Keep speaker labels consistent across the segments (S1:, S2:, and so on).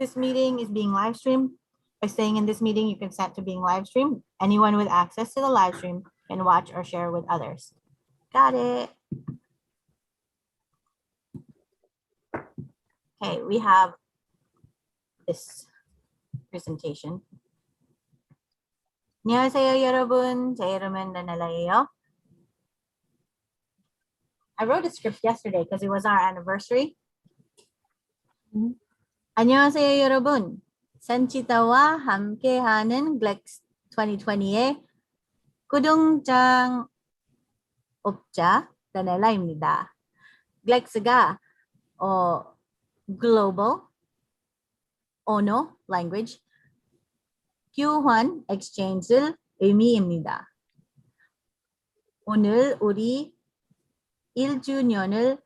S1: This meeting is being live streamed. By staying in this meeting, you consent to being live streamed. Anyone with access to the live stream can watch or share with others. Got it. Okay, we have this presentation. 안녕하세요, 여러분. 제 이름은 나날라예요. I wrote a script yesterday because it was our anniversary. 안녕하세요, 여러분. 산치타와 함께하는 GLEx2020의 구동장 업자 나날라입니다. GLEx가 global 언어 language 교환 exchange를 의미입니다. 오늘 우리 1주년을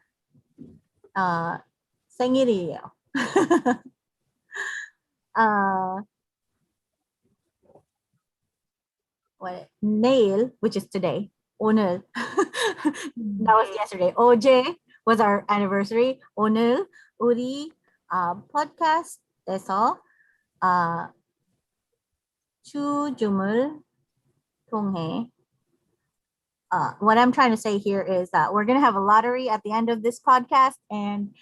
S1: 생일이에요. 내일, which is today, 오늘, that was yesterday. 어제 was our anniversary. 오늘 우리 podcast에서 춤을 통해 what I'm trying to say here is that we're going to have a lottery at the end of this podcast, and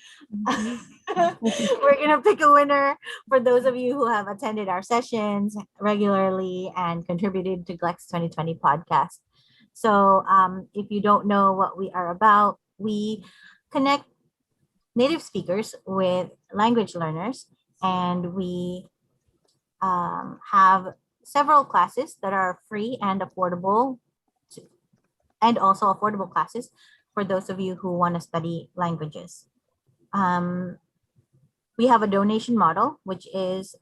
S1: we're going to pick a winner for those of you who have attended our sessions regularly and contributed to GLEx2020 podcast. So if you don't know what we are about, we connect native speakers with language learners, and we have several classes that are free and affordable, and also affordable classes for those of you who want to study languages. We have a donation model, which is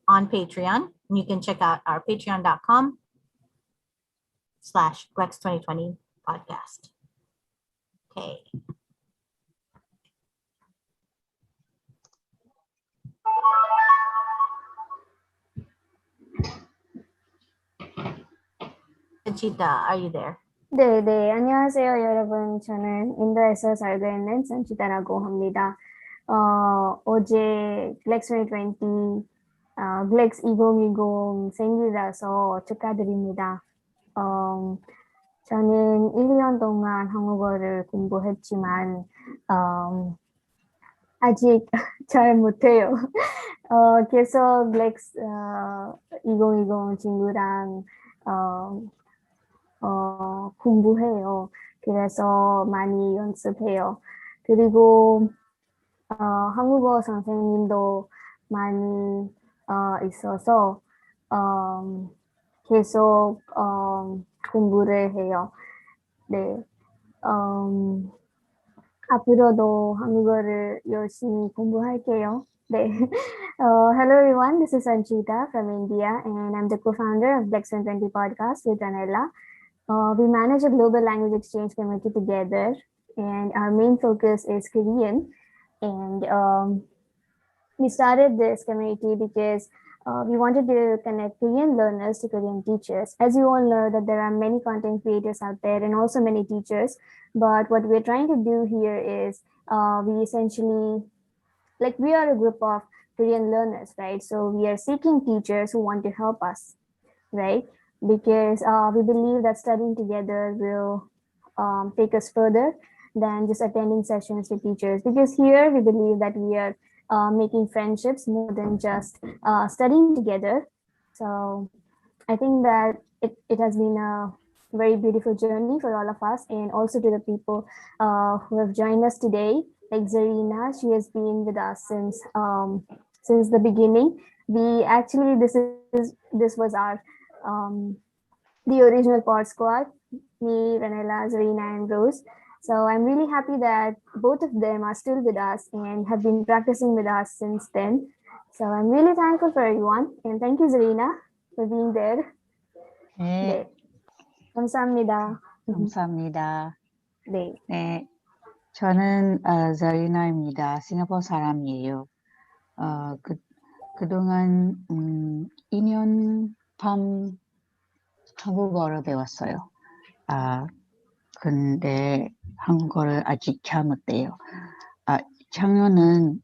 S1: on Patreon. You can check out our patreon.com/GLEx2020 podcast. Okay. Sanchita, are you there?
S2: 네, 안녕하세요, 여러분. 저는 인도에서 살고 있는 산치타라고 합니다. 어제 GLEx2020, GLEx2020 생일이라서 축하드립니다. 저는 1년 동안 한국어를 공부했지만, 아직 잘 못해요. 계속 GLEx2020 친구랑, 공부해요. 그래서 많이 연습해요. 그리고 한국어 선생님도 많이 있어서 계속 공부를 해요. 네. 앞으로도 한국어를 열심히 공부할게요. 네. Hello everyone, this is Sanchita from India, and I'm the co-founder of GLEx20 Podcast with Anela. We manage a global language exchange community together, and our main focus is Korean. And we started this community because we wanted to connect Korean learners to Korean teachers. As you all know, that there are many content creators out there and also many teachers. But what we're trying to do here is we essentially, we are a group of Korean learners, right? So we are seeking teachers who want to help us, right? Because we believe that studying together will take us further than just attending sessions with teachers. Because here we believe that we are making friendships more than just studying together. So I think that it has been a very beautiful journey for all of us, and also to the people who have joined us today, like Zarina. She has been with us since the beginning. We actually, this was our the original PODSQUAD, me, Ranela, Zarina, and Rose. So I'm really happy that both of them are still with us and have been practicing with us since then. So I'm really thankful for everyone, and thank you, Zarina, for being there.
S3: 네.
S2: 감사합니다.
S3: 감사합니다.
S2: 네.
S3: 네. 저는 자리나입니다. 싱가포르 사람이에요. 그동안 2년 반 한국어를 배웠어요. 근데 한국어를 아직 잘 못해요. 작년은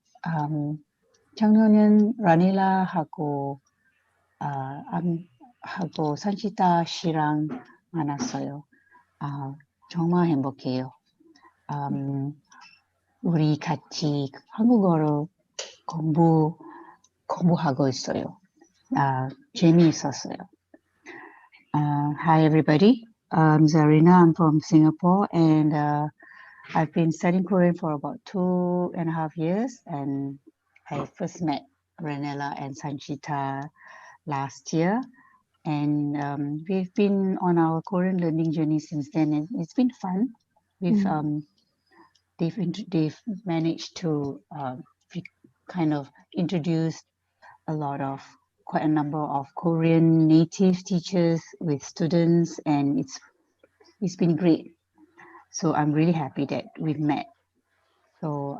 S3: 작년엔 라닐라하고 하고 산치타 씨랑 만났어요. 정말 행복해요. 우리 같이 한국어로 공부하고 있어요. 재미있었어요. Hi everybody, I'm Zarina. I'm from Singapore and I've been studying Korean for about 2.5 years, and I first met Ranella and Sanchita last year, and we've been on our Korean learning journey since then, and it's been fun. They've managed to kind of introduce quite a number of Korean native teachers with students, and it's been great. So I'm really happy that we've met. So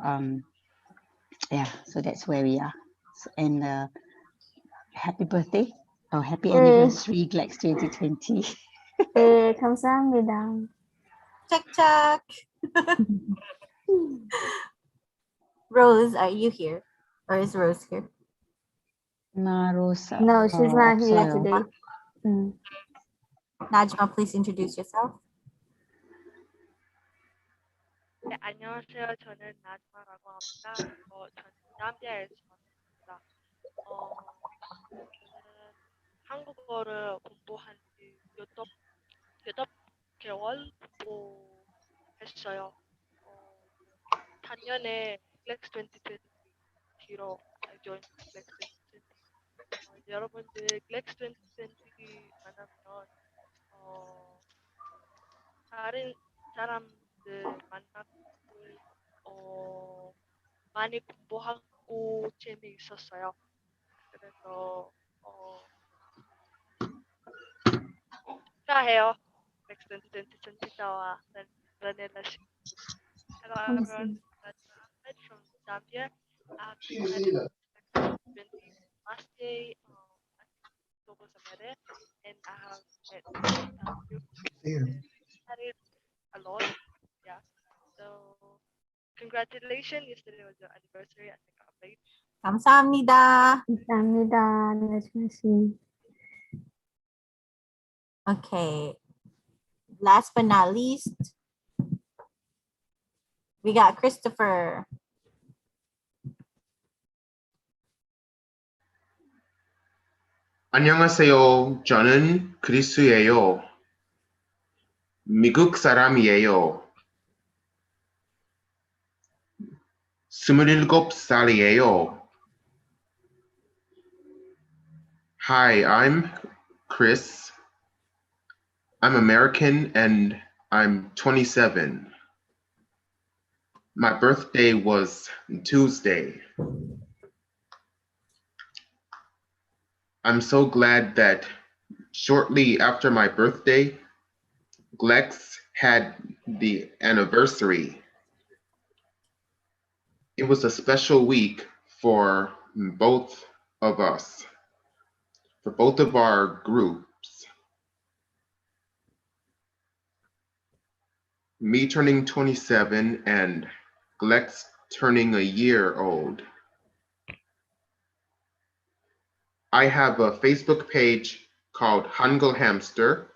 S3: yeah, so that's where we are. And happy birthday or happy anniversary, GLEx2020.
S2: 네, 감사합니다.
S1: Check. Rose, are you here? Or is Rose here?
S3: Rose,
S2: No, she's not here
S3: 없어요.
S2: today.
S1: Najma, please introduce yourself.
S4: 네, 안녕하세요. 저는 나즈마라고 합니다. 저는 남비아에서 왔습니다. 저는 한국어를 공부한 지 여덟 개월 공부했어요. 작년에 GLEx2020로 join GLEx2020. 여러분들 GLEx2020 만나면 다른 사람들 만나고 많이 공부하고 재미있었어요. 그래서 축하해요. GLEx2020와 Ranella 씨. Hello everyone. I'm from Zambia. I've been studying GLEx2020 last day, I think October somewhere, and I have met you studied a lot. Yeah. So congratulations. Yesterday was your anniversary. I think I'm late.
S1: 감사합니다.
S2: 감사합니다. 나즈마 씨.
S1: Okay. Last but not least, we got Christopher.
S5: 안녕하세요. 저는 크리스예요. 미국 사람이에요. 27살이에요. Hi, I'm Chris. I'm American and I'm 27. My birthday was Tuesday. I'm so glad that shortly after my birthday, GLEx had the anniversary. It was a special week for both of us, for both of our groups. Me turning 27 and GLEx turning a year old. I have a Facebook page called Hangul Hamster.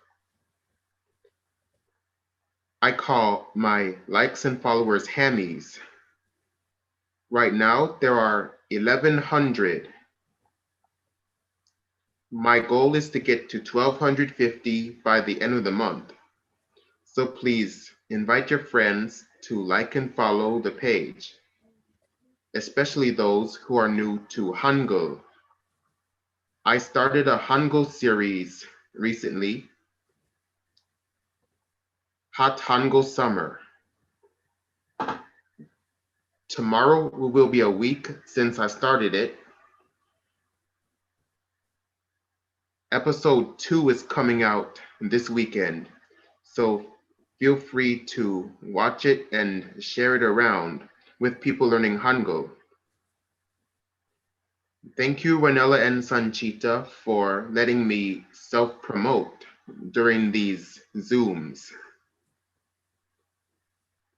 S5: I call my likes and followers Hammies. Right now, there are 1,100. My goal is to get to 1,250 by the end of the month. So please invite your friends to like and follow the page, especially those who are new to Hangul. I started a Hangul series recently, Hot Hangul Summer. Tomorrow will be a week since I started it. Episode 2 is coming out this weekend, so feel free to watch it and share it around with people learning Hangul. Thank you, Ranella and Sanchita, for letting me self-promote during these Zooms.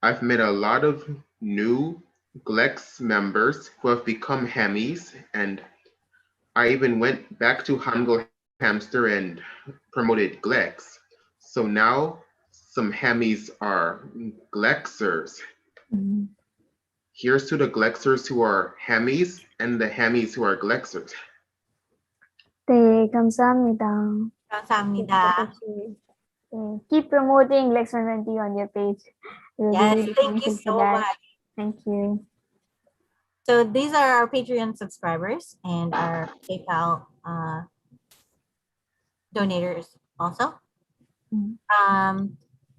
S5: I've met a lot of new GLEx members who have become Hammies, and I even went back to Hangul Hamster and promoted GLEx. So now some Hammies are GLExers.
S2: Mhm.
S5: Here's to the GLExers who are Hammies and the Hammies who are GLExers.
S2: 네, 감사합니다.
S1: 감사합니다.
S2: Keep promoting GLEx2020 on your page. We'll be
S1: Yes,
S2: really
S1: thank you
S2: thankful for
S1: so
S2: that.
S1: much.
S2: Thank you.
S1: So these are our Patreon subscribers and our PayPal donators also.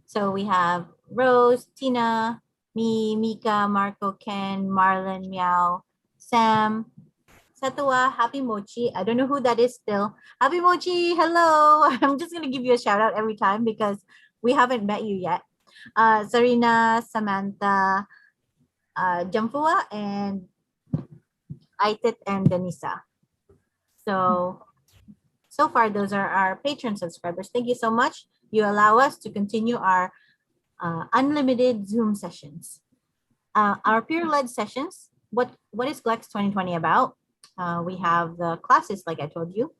S1: So we have Rose, Tina, me, Mika, Marco, Ken, Marlon, Meow, Sam, Satua, Happy Mochi. I don't know who that is still. Happy Mochi, hello. I'm just going to give you a shout out every time because we haven't met you yet. Sarina, Samantha, Jamfua, and Aitit and Denisa. So far, those are our Patreon subscribers. Thank you so much. You allow us to continue our unlimited Zoom sessions. Our peer-led sessions, what is GLEx2020 about? We have the classes, like I told you.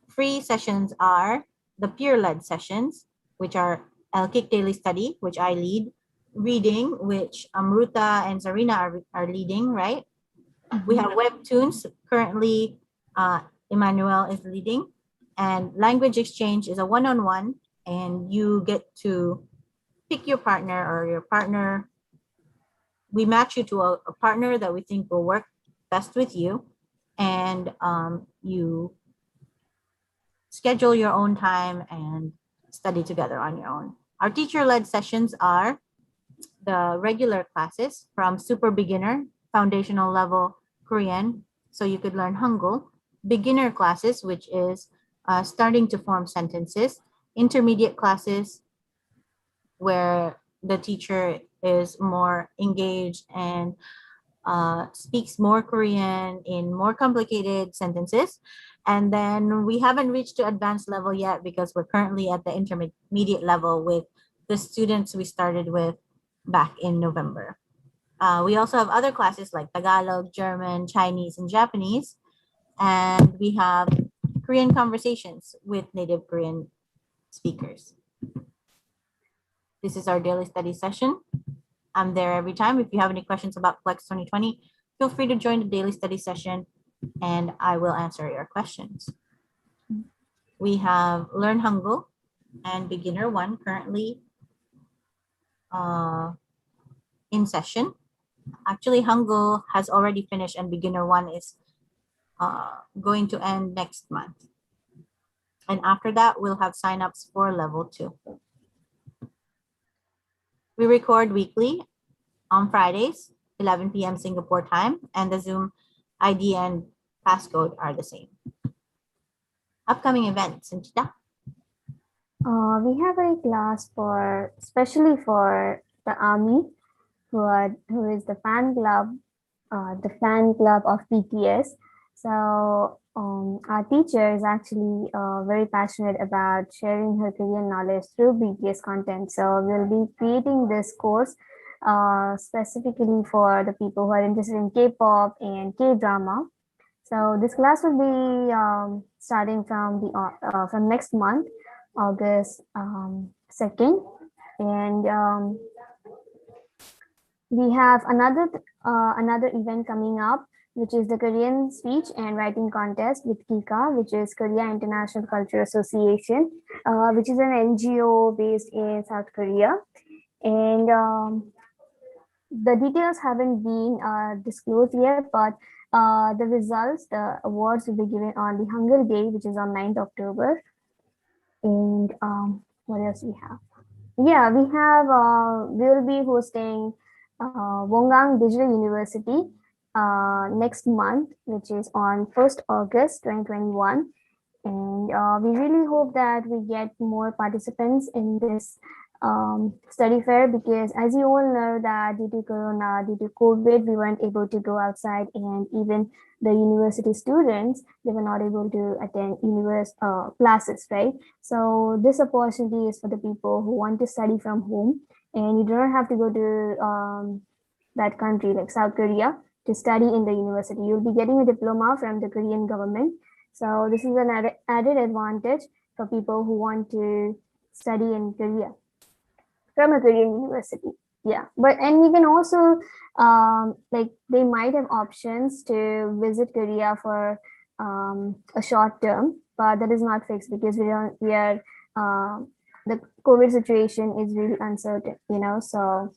S1: Free sessions are the peer-led sessions, which are Kick Daily Study, which I lead, reading, which Amruta and Zarina are leading, right? We have webtoons. Currently, Emmanuel is leading. And language exchange is a one-on-one, and you get to pick your partner or your partner. We match you to a partner that we think will work best with you, and you schedule your own time and study together on your own. Our teacher-led sessions are the regular classes from super beginner, foundational level Korean, so you could learn Hangul, beginner classes, which is starting to form sentences, intermediate classes where the teacher is more engaged and speaks more Korean in more complicated sentences. And then we haven't reached to advanced level yet because we're currently at the intermediate level with the students we started with back in November. We also have other classes like Tagalog, German, Chinese, and Japanese. And we have Korean conversations with native Korean speakers. This is our daily study session. I'm there every time. If you have any questions about GLEx2020, feel free to join the daily study session and I will answer your questions. We have Learn Hangul and Beginner 1 currently in session. Actually, Hangul has already finished and Beginner 1 is going to end next month. And after that, we'll have signups for level 2. We record weekly on Fridays, 11 p.m. Singapore time, and the Zoom ID and passcode are the same. Upcoming events, Sanchita?
S2: We have a class for, especially for the army, who is the fan club of BTS. So our teacher is actually very passionate about sharing her Korean knowledge through BTS content. So we'll be creating this course specifically for the people who are interested in K-pop and K-drama. So this class will be starting from next month, August 2nd, and we have another event coming up, which is the Korean Speech and Writing Contest with KICA, which is Korea International Culture Association, which is an NGO based in South Korea. And the details haven't been disclosed yet, but the results, the awards will be given on the Hunger Day, which is on 9th October. And what else we have? Yeah, we will be hosting Wongang Digital University next month, which is on 1st August 2021. And we really hope that we get more participants in this study fair, because as you all know that due to Corona, due to COVID, we weren't able to go outside, and even the university students, they were not able to attend classes, right? So this opportunity is for the people who want to study from home, and you do not have to go to that country, like South Korea, to study in the university. You'll be getting a diploma from the Korean government. So this is an added advantage for people who want to study in Korea from a Korean university. Yeah, and you can also like they might have options to visit Korea for a short term, but that is not fixed because we are the COVID situation is really uncertain, so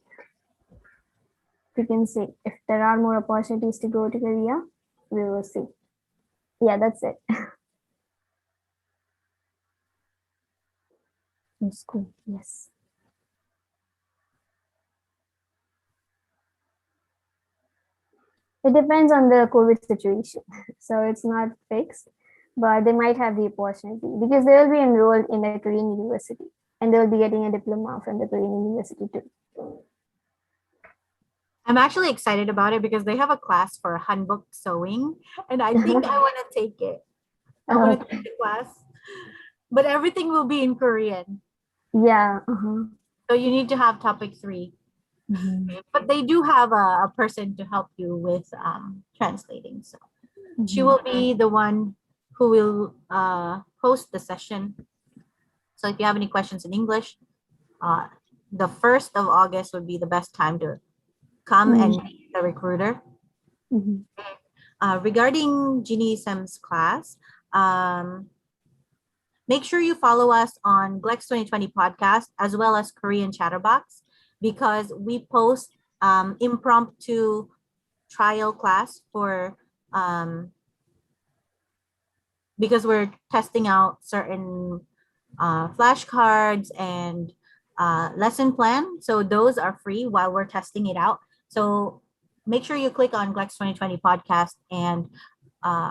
S2: we can see if there are more opportunities to go to Korea, we will see. Yeah, that's it. In school, yes. It depends on the COVID situation. So it's not fixed, but they might have the opportunity because they will be enrolled in a Korean university and they will be getting a diploma from the Korean university too.
S1: I'm actually excited about it because they have a class for handbook sewing, and I think I want to take it. I want to take the class, but everything will be in Korean.
S2: Yeah.
S1: So you need to have topic 3. But they do have a person to help you with translating. So she will be the one who will host the session. So if you have any questions in English, the 1st of August would be the best time to come and meet the recruiter. Regarding Jeannie Sem's class, make sure you follow us on GLEx2020 Podcast as well as Korean Chatterbox, because we post impromptu trial class for because we're testing out certain flashcards and lesson plan. So those are free while we're testing it out. So make sure you click on GLEx2020 Podcast and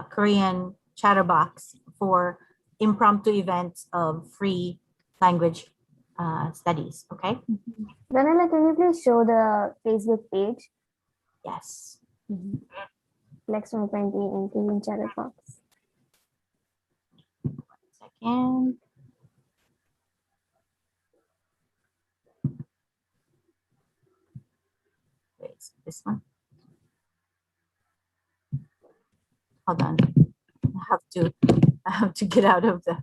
S1: Korean Chatterbox for impromptu events of free language studies. Okay.
S2: Danila, can you please show the Facebook page?
S1: Yes.
S2: GLEx2020 and Korean Chatterbox.
S1: 1 second. Wait, this one. Hold on. I have to get out of the.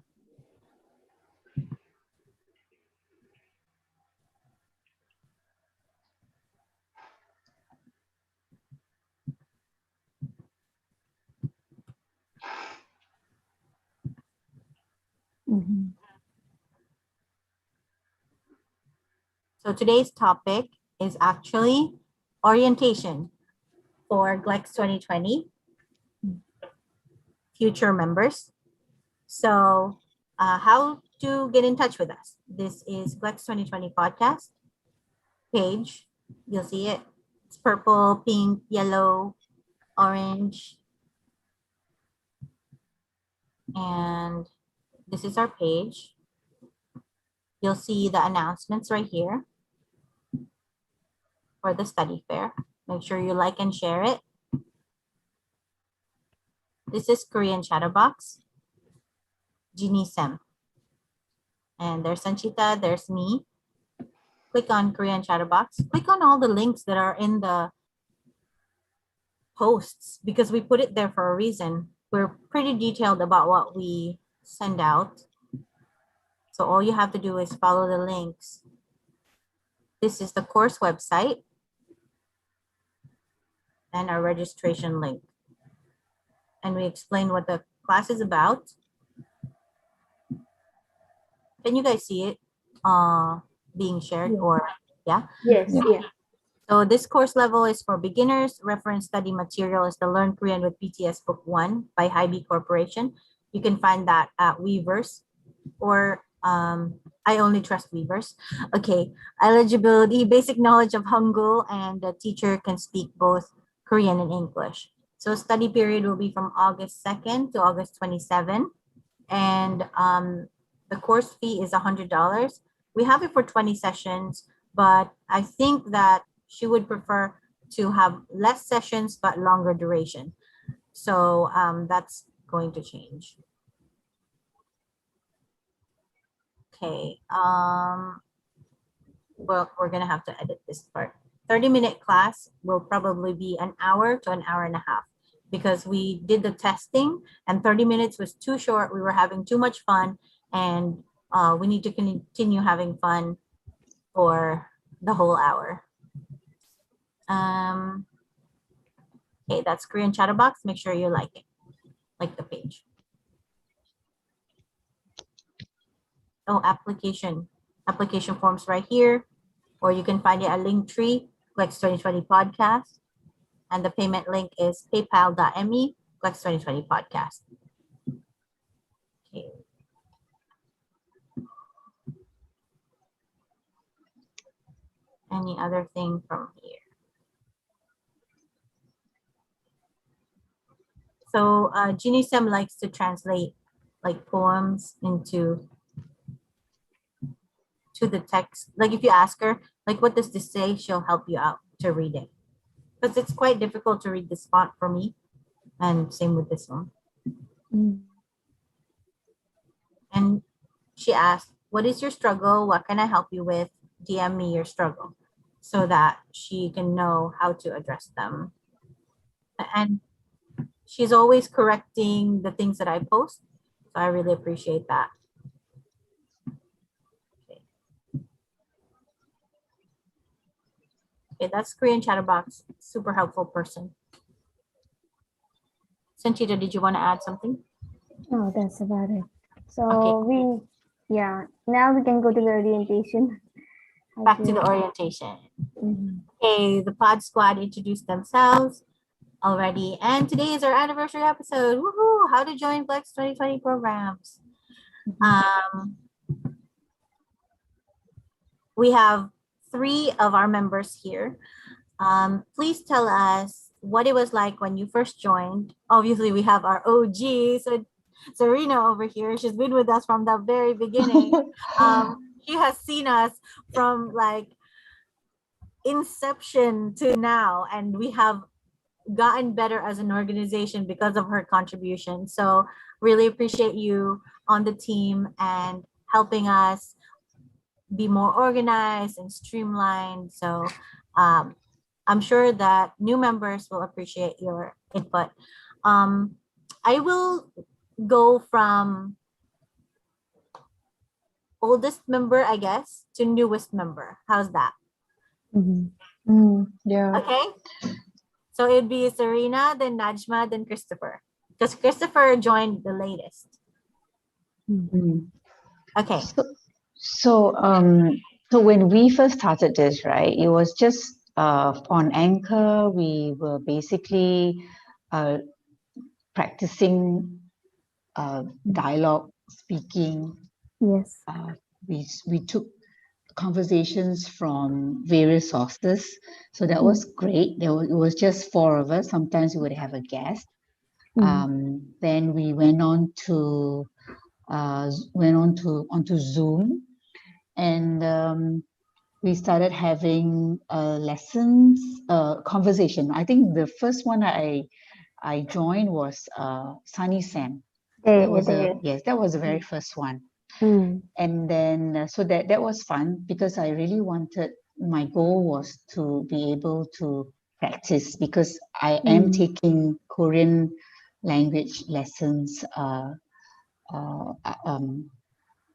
S1: So today's topic is actually orientation for GLEx 2020 future members. So how to get in touch with us? This is GLEx 2020 Podcast page. You'll see it. It's purple, pink, yellow, orange. And this is our page. You'll see the announcements right here for the study fair. Make sure you like and share it. This is Korean Chatterbox, Jeannie Sem. And there's Sanchita, there's me. Click on Korean Chatterbox. Click on all the links that are in the posts because we put it there for a reason. We're pretty detailed about what we send out. So all you have to do is follow the links. This is the course website and our registration link. And we explain what the class is about. Can you guys see it being shared or yeah?
S2: Yes, yeah.
S1: So this course level is for beginners. Reference study material is the Learn Korean with BTS Book 1 by Hybe Corporation. You can find that at Weverse or I only trust Weverse. Okay, eligibility, basic knowledge of Hangul, and the teacher can speak both Korean and English. So study period will be from August 2nd to August 27. And the course fee is $100. We have it for 20 sessions, but I think that she would prefer to have less sessions but longer duration. So that's going to change. Okay. Well, we're gonna have to edit this part. 30-minute class will probably be an hour to an hour and a half because we did the testing and 30 minutes was too short. We were having too much fun, and we need to continue having fun for the whole hour. Okay, that's Korean Chatterbox. Make sure you like it, like the page. Oh, application forms right here, or you can find it at Linktree, GLEx2020 Podcast. And the payment link is paypal.me, GLEx2020 Podcast. Okay. Any other thing from here? So Jeannie Sem likes to translate like poems into the text. Like if you ask her, like, what does this say? She'll help you out to read it. Because it's quite difficult to read this font for me. And same with this one. And she asked, what is your struggle? What can I help you with? DM me your struggle so that she can know how to address them. And she's always correcting the things that I post. So I really appreciate that. Okay, that's Korean Chatterbox. Super helpful person. Sanchita, did you want to add something?
S2: No, that's about it. So
S1: Okay.
S2: now we can go to the orientation.
S1: Back to the orientation. Okay, the Pod Squad introduced themselves already. And today is our anniversary episode. Woohoo! How to join GLEx2020 programs. We have 3 of our members here. Please tell us what it was like when you first joined. Obviously, we have our OG, so Serena over here. She's been with us from the very beginning. She has seen us from like inception to now, and we have gotten better as an organization because of her contribution. So really appreciate you on the team and helping us be more organized and streamlined. So I'm sure that new members will appreciate your input. I will go from oldest member, I guess, to newest member. How's that?
S3: Yeah.
S1: Okay. So it'd be Serena, then Najma, then Christopher. Because Christopher joined the latest. Okay.
S3: So when we first started this, right, it was just on Anchor. We were basically practicing dialogue, speaking.
S2: Yes.
S3: We took conversations from various sources, so that was great. It was just 4 of us. Sometimes we would have a guest. Then we went on to onto Zoom, and we started having lessons, conversation. I think the first one I joined was Sunny Sam. That was the very first one. And then so that was fun because I really wanted, my goal was to be able to practice because I am taking Korean language lessons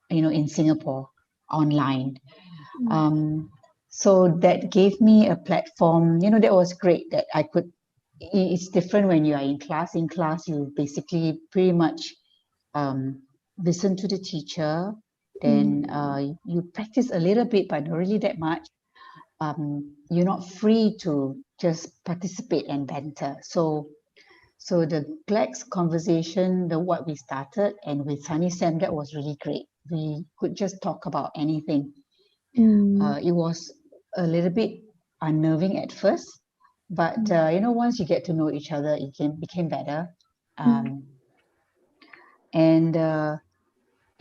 S3: in Singapore online. So that gave me a platform, that was great that I could. It's different when you are in class. In class, you basically pretty much listen to the teacher, then you practice a little bit, but not really that much. You're not free to just participate and banter. So the GLEx conversation, what we started, and with Sunny Sam, that was really great. We could just talk about anything. It was a little bit unnerving at first, but once you get to know each other, it became better.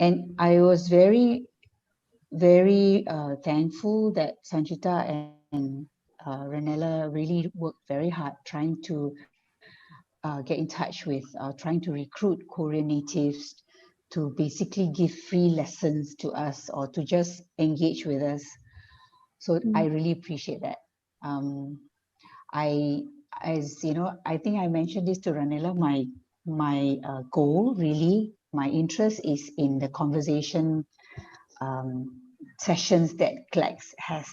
S3: And I was very, very thankful that Sanchita and Ranella really worked very hard trying to get in touch with, trying to recruit Korean natives to basically give free lessons to us or to just engage with us. So I really appreciate that. As you know, I think I mentioned this to Ranella. My goal, really, my interest is in the conversation sessions that GLEx has,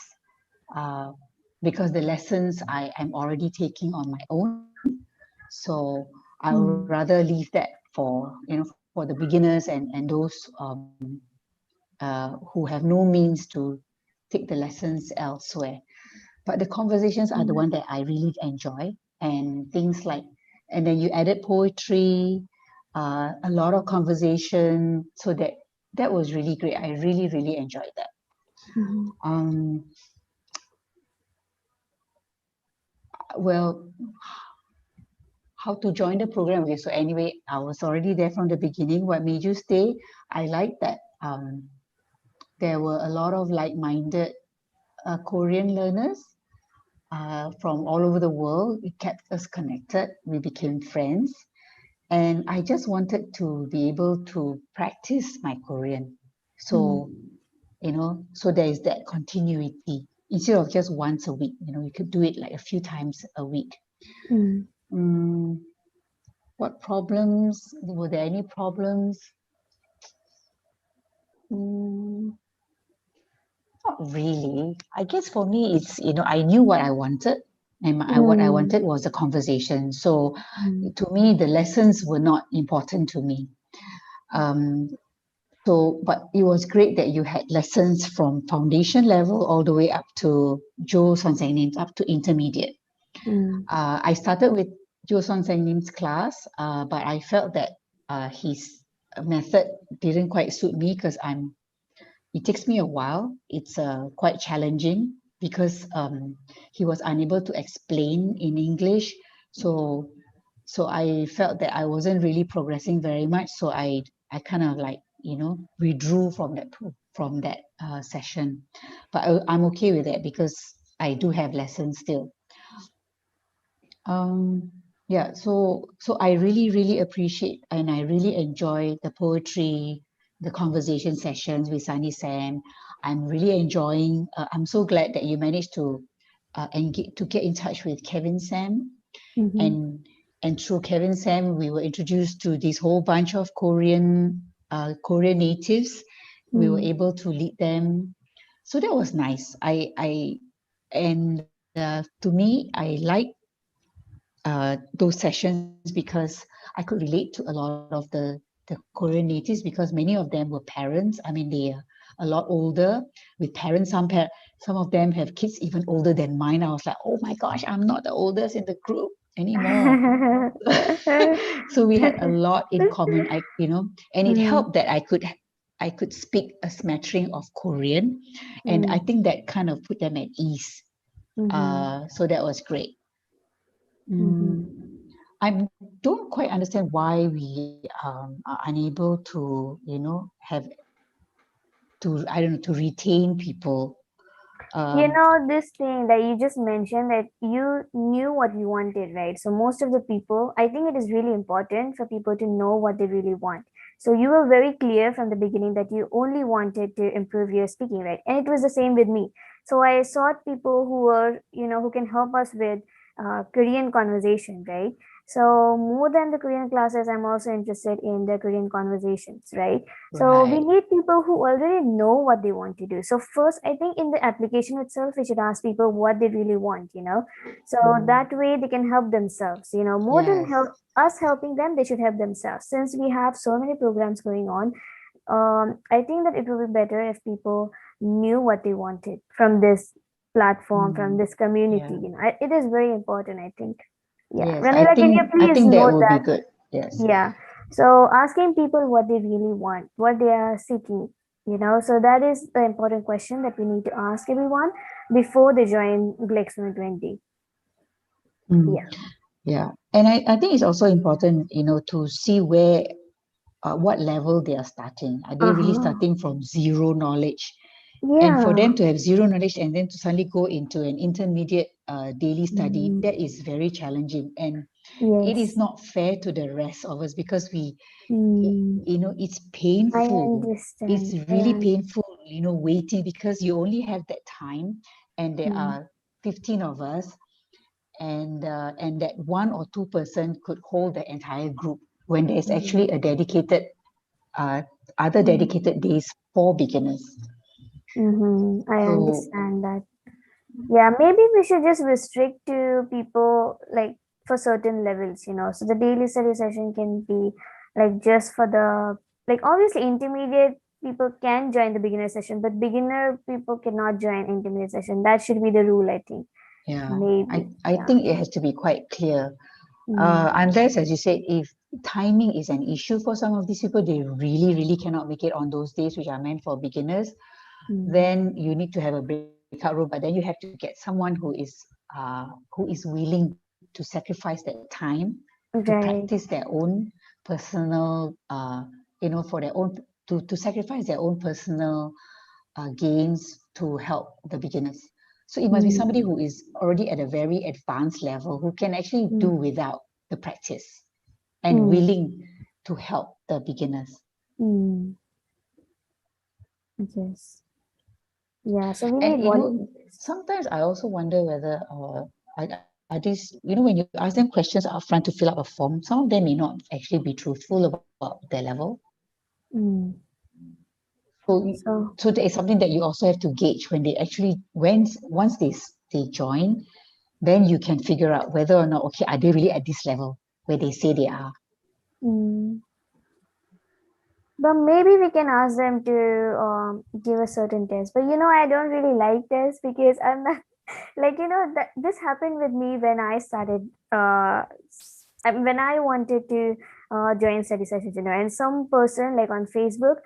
S3: because the lessons I am already taking on my own. So I would rather leave that for for the beginners and those who have no means to take the lessons elsewhere. But the conversations are the one that I really enjoy, and things like, and then you added poetry, a lot of conversation, so that was really great. I really enjoyed that. Well, how to join the program? Okay, so anyway, I was already there from the beginning. What made you stay? I like that there were a lot of like-minded Korean learners from all over the world. It kept us connected. We became friends. And I just wanted to be able to practice my Korean. So, so there is that continuity. Instead of just once a week, you could do it like a few times a week. What problems? Were there any problems? Not really. I guess for me, it's, I knew what I wanted, and what I wanted was a conversation. So to me, the lessons were not important to me. But it was great that you had lessons from foundation level all the way up to Jo Sonseng up to intermediate. I started with Jo Sonseng class, but I felt that his method didn't quite suit me because it takes me a while. It's quite challenging because he was unable to explain in English. So I felt that I wasn't really progressing very much. So I kind of like, withdrew from that session. But I'm okay with that because I do have lessons still. Yeah, so I really appreciate and I really enjoy the poetry, the conversation sessions with Sunny Sam. I'm really enjoying. I'm so glad that you managed to get in touch with Kevin Sam, and through Kevin Sam, we were introduced to this whole bunch of Korean natives. We were able to lead them, so that was nice. To me, I like those sessions because I could relate to a lot of the Korean natives because many of them were parents. I mean, they are a lot older with parents. Some of them have kids even older than mine. I was like, oh my gosh, I'm not the oldest in the group anymore. So we had a lot in common. And it helped that I could speak a smattering of Korean, and I think that kind of put them at ease. So that was great. I don't quite understand why we are unable to, to retain people.
S2: This thing that you just mentioned, that you knew what you wanted, right? So most of the people, I think it is really important for people to know what they really want. So you were very clear from the beginning that you only wanted to improve your speaking, right? And it was the same with me. So I sought people who were, who can help us with Korean conversation, right? So more than the Korean classes, I'm also interested in the Korean conversations, right? So we need people who already know what they want to do. So first, I think in the application itself, we should ask people what they really want, so that way they can help themselves, more than us helping them, they should help themselves. Since we have so many programs going on, I think that it will be better if people knew what they wanted from this platform, from this community. It is very important, I think.
S3: Yes,
S2: Ranila, can you please
S3: I think that
S2: note
S3: would
S2: that?
S3: be good. Yes.
S2: Yeah. So asking people what they really want, what they are seeking, so that is the important question that we need to ask everyone before they join GLEx2020.
S3: Yeah. And I think it's also important, to see where, what level they are starting. Are they really starting from zero knowledge? And for them to have zero knowledge and then to suddenly go into an intermediate daily study, that is very challenging. And it is not fair to the rest of us because it's painful. It's really painful, waiting because you only have that time and there are 15 of us, and that 1 or 2 person could hold the entire group when there's actually a dedicated other dedicated days for beginners.
S2: I
S3: So
S2: understand that. Yeah, maybe we should just restrict to people like for certain levels, So the daily study session can be like just for the like obviously intermediate people can join the beginner session, but beginner people cannot join intermediate session. That should be the rule, I think.
S3: yeah,
S2: Maybe.
S3: I
S2: Yeah.
S3: think it has to be quite clear.
S2: Mm.
S3: Unless, as you said, if timing is an issue for some of these people, they really, really cannot make it on those days which are meant for beginners, then you need to have a breakout room. But then you have to get someone who is willing to sacrifice that time to practice
S2: Right.
S3: their own personal, for their own to sacrifice their own personal gains to help the beginners. So it must be somebody who is already at a very advanced level, who can actually do without the practice and willing to help the beginners.
S2: Yes. Yeah. So we
S3: And
S2: need volunteers.
S3: sometimes I also wonder whether are these, when you ask them questions upfront to fill up a form, some of them may not actually be truthful about their level.
S2: Mm.
S3: So,
S2: So
S3: so that is something that you also have to gauge when they actually, once they join, then you can figure out whether or not, okay, are they really at this level where they say they are?
S2: mm. But maybe we can ask them to give a certain test. But I don't really like tests because I'm not like that this happened with me when I started when I wanted to join study sessions, and some person like on Facebook,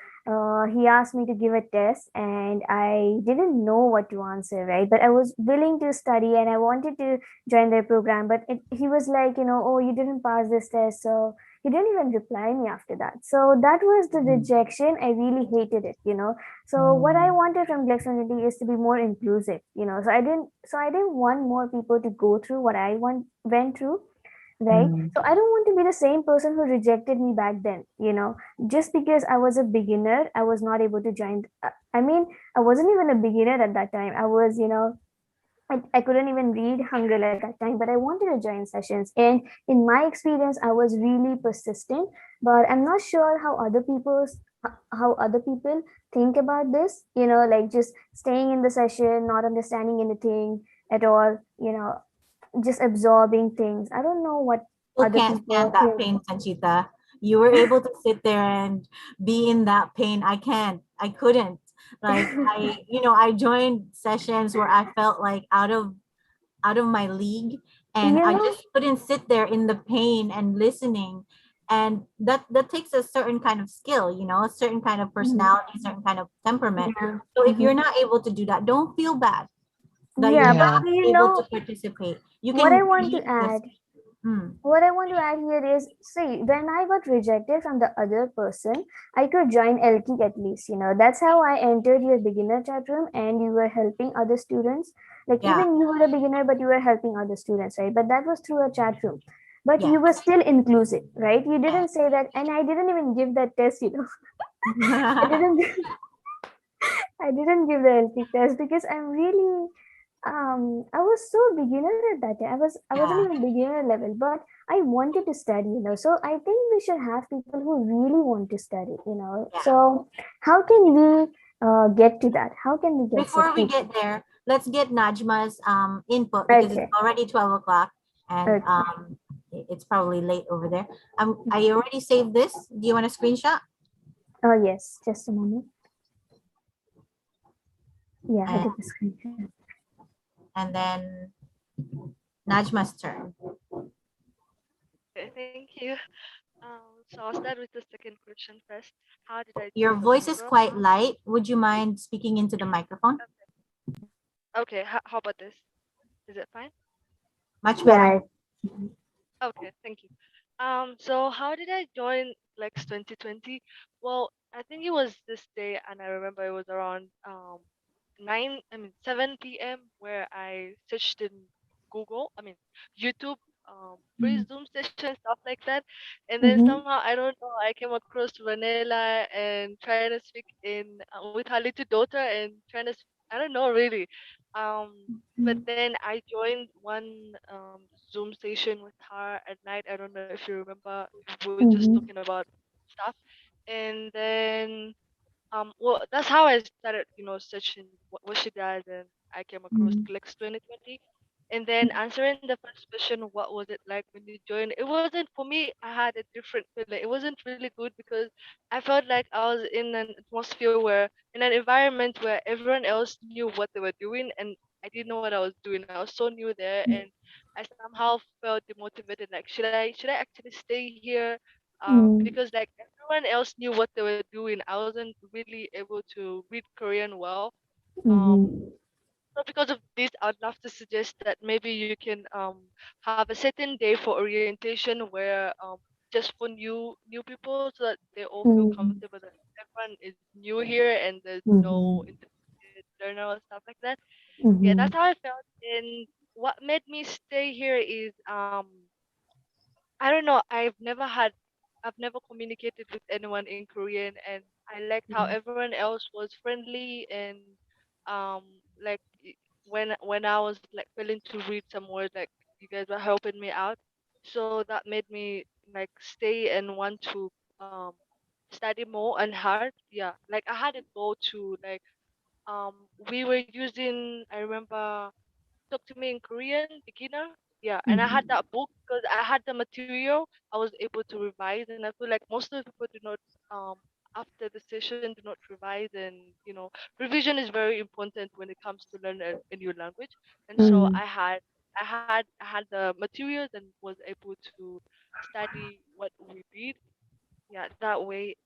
S2: he asked me to give a test and I didn't know what to answer, right? But I was willing to study and I wanted to join their program, but he was like, oh, you didn't pass this test, so he didn't even reply me after that. So that was the rejection. I really hated it. So what I wanted from GLEx20 is to be more inclusive. So I didn't want more people to go through what I went through, right? So I don't want to be the same person who rejected me back then. Just because I was a beginner, I was not able to join. I mean, I wasn't even a beginner at that time. I was, I couldn't even read Hangul at that time, but I wanted to join sessions. And in my experience, I was really persistent. But I'm not sure how other people think about this. Like just staying in the session, not understanding anything at all. Just absorbing things. I don't know what
S1: People
S2: other
S1: can't stand
S2: people
S1: that
S2: think.
S1: pain, Sanchita. You were able to sit there and be in that pain. I can't. I couldn't. Like I joined sessions where I felt like out of my league, and
S2: You
S1: I
S2: know,
S1: just couldn't sit there in the pain and listening. And that takes a certain kind of skill, a certain kind of personality, certain kind of temperament.
S2: yeah.
S1: So if you're not able to do that, don't feel bad that you're
S2: Yeah, but
S1: not
S3: Yeah.
S1: able to participate. You
S2: what I
S1: can
S2: want to
S1: leave this.
S2: add what I want to add here is, see, when I got rejected from the other person, I could join LK at least. That's how I entered your beginner chat room and you were helping other students. Like
S1: Yeah.
S2: even you were a beginner, but you were helping other students, right? But that was through a chat room. But
S1: Yeah.
S2: you were still inclusive, right? You didn't say that, and I didn't even give that test. I didn't I didn't give the LP test because I'm really I was so beginner at that time. I wasn't
S1: Yeah.
S2: even beginner level, but I wanted to study. So I think we should have people who really want to study.
S1: Yeah.
S2: So how can we get to that? How can we get such
S1: Before we
S2: people?
S1: get there, let's get Najma's input because it's
S2: Okay.
S1: already 12 o'clock and
S2: Okay.
S1: it's probably late over there. I already saved this. Do you want a screenshot?
S2: Oh yes, just a moment. Yeah, I
S1: And,
S2: did the screenshot.
S1: and then Najma's turn.
S4: Okay, thank you. So I'll start with the second question first. How did I
S1: Your
S4: join the
S1: voice is
S4: program?
S1: quite light. Would you mind speaking into the microphone?
S4: Okay, how about this? Is it fine?
S1: Much better.
S2: Yeah.
S4: Okay, thank you. So how did I join GLEx2020? Well, I think it was this day, and I remember it was around 7 p.m. where I searched in Google, YouTube, free Zoom session, stuff like that. And then
S2: Mm-hmm.
S4: somehow, I don't know, I came across Vanilla and trying to speak in with her little daughter and trying to, I don't know really. But then I joined one Zoom session with her at night. I don't know if you remember. We were just
S2: Mm-hmm.
S4: talking about stuff, and then well, that's how I started, searching what she does, and I came across GLEx 2020. And then answering the first question, what was it like when you joined? It wasn't for me. I had a different feeling. It wasn't really good because I felt like I was in an atmosphere where, in an environment where everyone else knew what they were doing, and I didn't know what I was doing. I was so new there, and I somehow felt demotivated. Like, should I actually stay here? Because like everyone else knew what they were doing. I wasn't really able to read Korean well.
S2: Mm-hmm.
S4: So because of this, I'd love to suggest that maybe you can have a certain day for orientation where just for new people so that they all feel
S2: Mm-hmm.
S4: comfortable that everyone is new here and there's no
S2: Mm-hmm.
S4: intermediate learner or stuff like that. Yeah,
S2: Mm-hmm.
S4: that's how I felt. And what made me stay here is I don't know. I've never communicated with anyone in Korean, and I liked how everyone else was friendly and um, like when I was like failing to read some words, like you guys were helping me out. So that made me like stay and want to um study more and hard. Yeah, like I had a goal to like we were using. I remember Talk to Me in Korean, beginner. Yeah, and I had that book because I had the material. I was able to revise, and I feel like most of the people do not, after the session, do not revise. And revision is very important when it comes to learn a new language. And so
S2: Mm-hmm.
S4: I had the materials and was able to study what we read. Yeah, that way,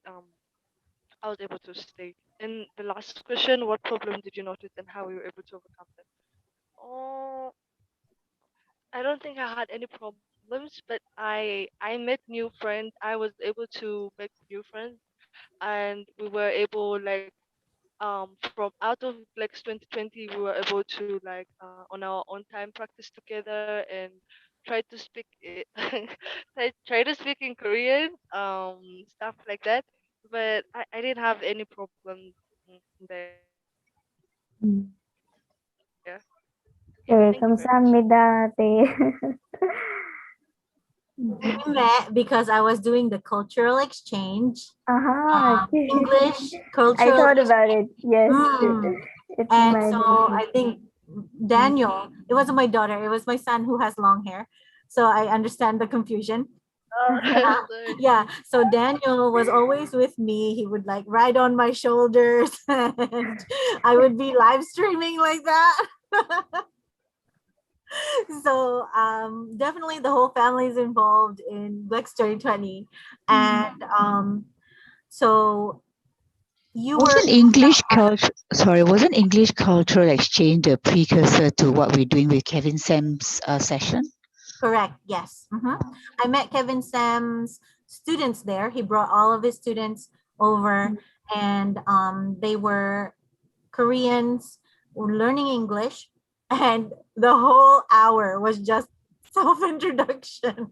S4: I was able to stay. And the last question: what problem did you notice, and how were you able to overcome them? Oh, I don't think I had any problems, but I met new friends. I was able to make new friends, and we were able like from out of like 2020 we were able to like on our own time practice together and try to speak it try to speak in Korean, stuff like that. But I didn't have any problems there. Yeah, thank you
S2: Okay,
S4: very much.
S2: kamsahamnida, ate.
S1: We met because I was doing the cultural exchange,
S2: Aha, okay.
S1: English
S2: I
S1: cultural
S2: thought about it. Yes,
S1: Mm.
S2: it's
S1: And
S2: my
S1: so
S2: name.
S1: I think Daniel, it wasn't my daughter, it was my son who has long hair. So I understand the confusion.
S4: Oh, sorry.
S1: Yeah. So Daniel was always with me. He would like ride on my shoulders and I would be live streaming like that. So definitely the whole family is involved in GLEx 2020. And so you were
S3: Wasn't English cultural exchange the precursor to what we're doing with Kevin Sam's session?
S1: correct. Yes. I met Kevin Sam's students there. He brought all of his students over, and they were Koreans were learning English, and the whole hour was just self-introduction.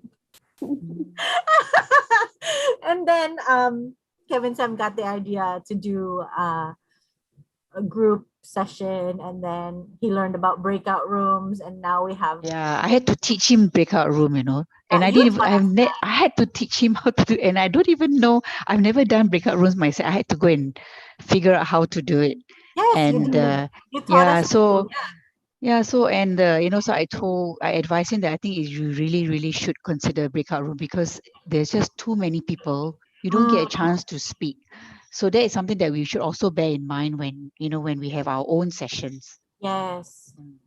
S1: And then Kevin Sam got the idea to do a group session, and then he learned about breakout rooms, and now we have
S3: Yeah, I had to teach him breakout room, and I
S1: you
S3: didn't.
S1: taught us that.
S3: I had to teach him how to do, and I don't even know. I've never done breakout rooms myself. I had to go and figure out how to do it,
S1: Yes, you
S3: and
S1: did. You taught
S3: yeah,
S1: us
S3: so
S1: too.
S3: yeah, so and so I advised him that I think you really, really should consider breakout room because there's just too many people. You don't get a
S1: Mm,
S3: chance to speak. So that is something that we should also bear in mind when when we have our own sessions.
S1: yes,
S3: Mm.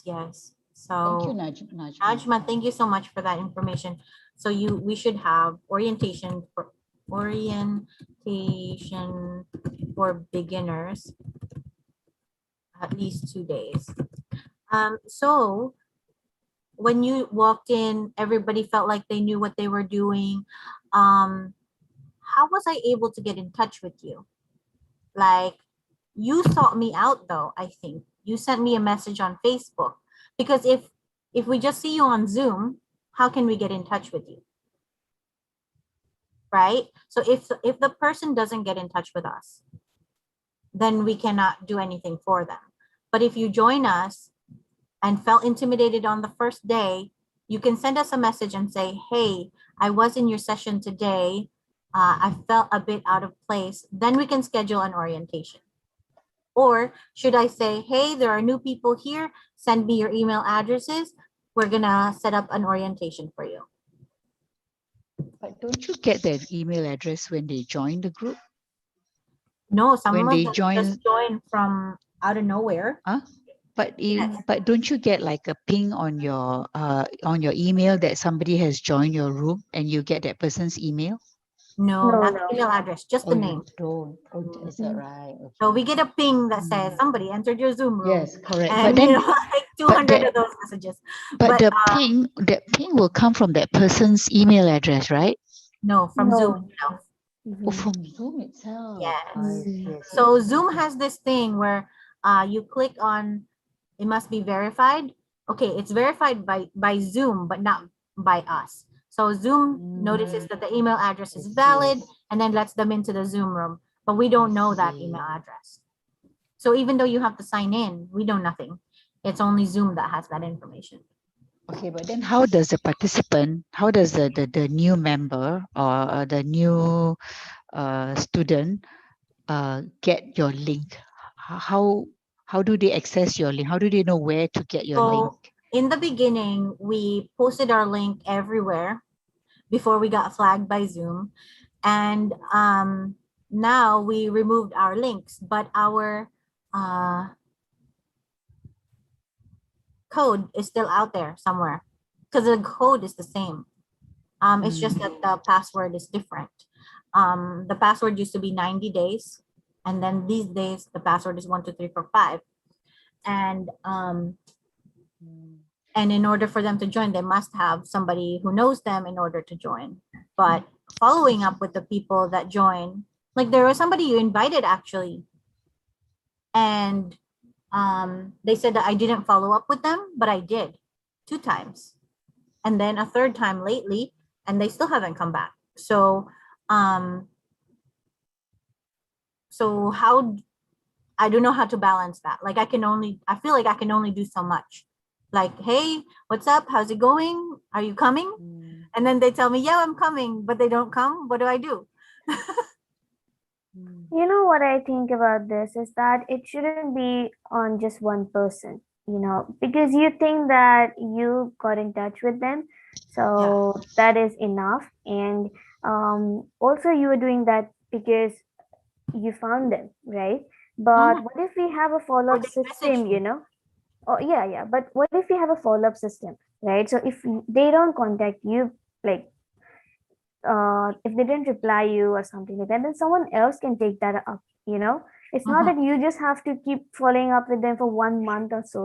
S1: yes.
S3: Thank you,
S1: So
S3: Najma.
S1: Ajma, thank you so much for that information. So we should have orientation for beginners at least 2 days. So when you walked in, everybody felt like they knew what they were doing. Um, how was I able to get in touch with you? Like, you sought me out though, I think. You sent me a message on Facebook because if we just see you on Zoom, how can we get in touch with you? Right? So if the person doesn't get in touch with us, then we cannot do anything for them. But if you join us and felt intimidated on the first day, you can send us a message and say, hey, I was in your session today. I felt a bit out of place. Then we can schedule an orientation. Or should I say, hey, there are new people here. Send me your email addresses. We're going to set up an orientation for you.
S6: But don't you get their email address when they join the group?
S1: No, some
S6: When
S1: of
S6: they
S1: them
S6: join,
S1: just join from out of nowhere.
S6: huh? But
S1: Yes.
S6: but don't you get like a ping on your email that somebody has joined your room and you get that person's email?
S1: No,
S2: No,
S1: not the
S2: no.
S1: email address, just the name.
S6: Don't. Oh, is that
S2: Mhm.
S6: right? Okay.
S1: So we get a ping that says somebody entered your Zoom room.
S6: Yes, correct.
S1: And
S6: But then,
S1: like 200 of those messages.
S6: but
S1: But
S6: that ping will come from that person's email address, right?
S1: no, from
S2: No.
S1: Zoom itself.
S6: Oh,
S2: Mhm.
S6: from Zoom itself.
S1: Yes.
S6: I see, I see.
S1: So Zoom has this thing where you click on, it must be verified. Okay, it's verified by Zoom, but not by us. So Zoom notices that the email address is valid and then lets them into the Zoom room, but we don't know that email address. So even though you have to sign in, we know nothing. It's only Zoom that has that information.
S6: Okay, but then how does the participant, how does the new member or the new student get your link? How do they access your link? How do they know where to get your link?
S1: So in the beginning, we posted our link everywhere before we got flagged by Zoom. And now we removed our links, but our code is still out there somewhere because the code is the same. It's just that the password is different. The password used to be 90 days. And then these days, the password is 12345. And in order for them to join, they must have somebody who knows them in order to join. But following up with the people that join, like there was somebody you invited actually. And they said that I didn't follow up with them, but I did 2 times. And then a 3rd time lately, and they still haven't come back. So how, I don't know how to balance that. Like I feel like I can only do so much. Like, hey, what's up? How's it going? Are you coming? And then they tell me, yeah, I'm coming, but they don't come. What do I do?
S2: You know what I think about this is that it shouldn't be on just one person, because you think that you got in touch with them, so that is enough. And also you were doing that because you found them, right? But what if we have a follow-up
S1: they
S2: system,
S1: message
S2: Oh, yeah. But what if we have a follow-up system, right? So if they don't contact you, like, if they didn't reply you or something like that, then someone else can take that up, It's not that you just have to keep following up with them for 1 month or so,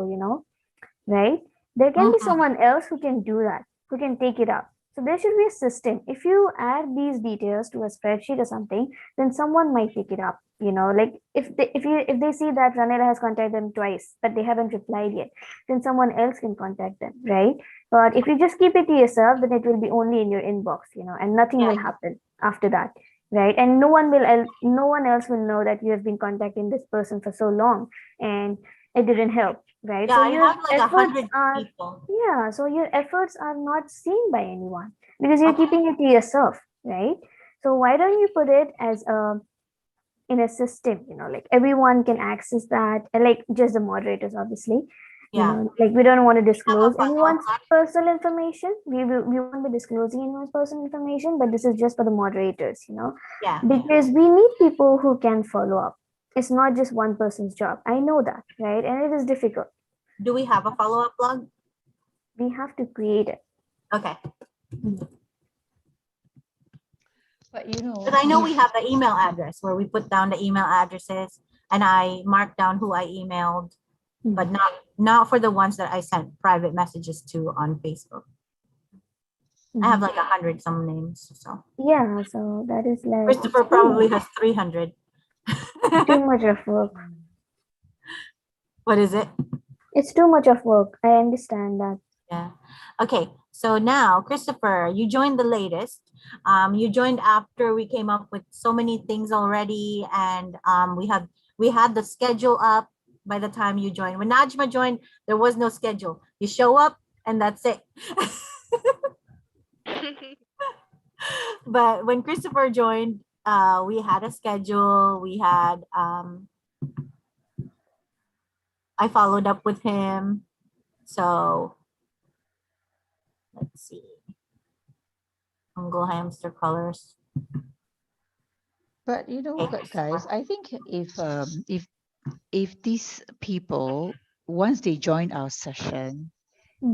S2: right? There can be someone else who can do that, who can take it up. So there should be a system. If you add these details to a spreadsheet or something, then someone might pick it up. Like if they see that Ranela has contacted them twice, but they haven't replied yet, then someone else can contact them, right? But if you just keep it to yourself, then it will be only in your inbox, and nothing will happen after that, right? And no one else will know that you have been contacting this person for so long and it didn't help, right?
S1: Yeah,
S2: so
S1: I
S2: your
S1: have like
S2: efforts
S1: 100
S2: are
S1: people.
S2: yeah, so your efforts are not seen by anyone because you're keeping it to yourself, right? So why don't you put it as in a system, like everyone can access that, like just the moderators, obviously. Like we don't want to disclose anyone's personal information. We won't be disclosing anyone's personal information, but this is just for the moderators, because we need people who can follow up. It's not just one person's job. I know that, right? And it is difficult.
S1: Do we have a follow-up blog?
S2: We have to create it.
S1: Okay.
S6: But
S1: because I know we have the email address where we put down the email addresses and I marked down who I emailed, but not for the ones that I sent private messages to on Facebook. I have like 100 some names. So
S2: yeah, so that is like
S1: Christopher probably has 300.
S2: Too much of work.
S1: What is it?
S2: It's too much of work. I understand that.
S1: Yeah. Okay. So now, Christopher, you joined the latest. You joined after we came up with so many things already, and we had the schedule up by the time you join. When Najma joined, there was no schedule. You show up and that's it. But when Christopher joined, we had a schedule. We had I followed up with him. So let's see. Hangul hamster colors.
S6: But you know,
S1: Okay.
S6: guys, I think if these people, once they join our session,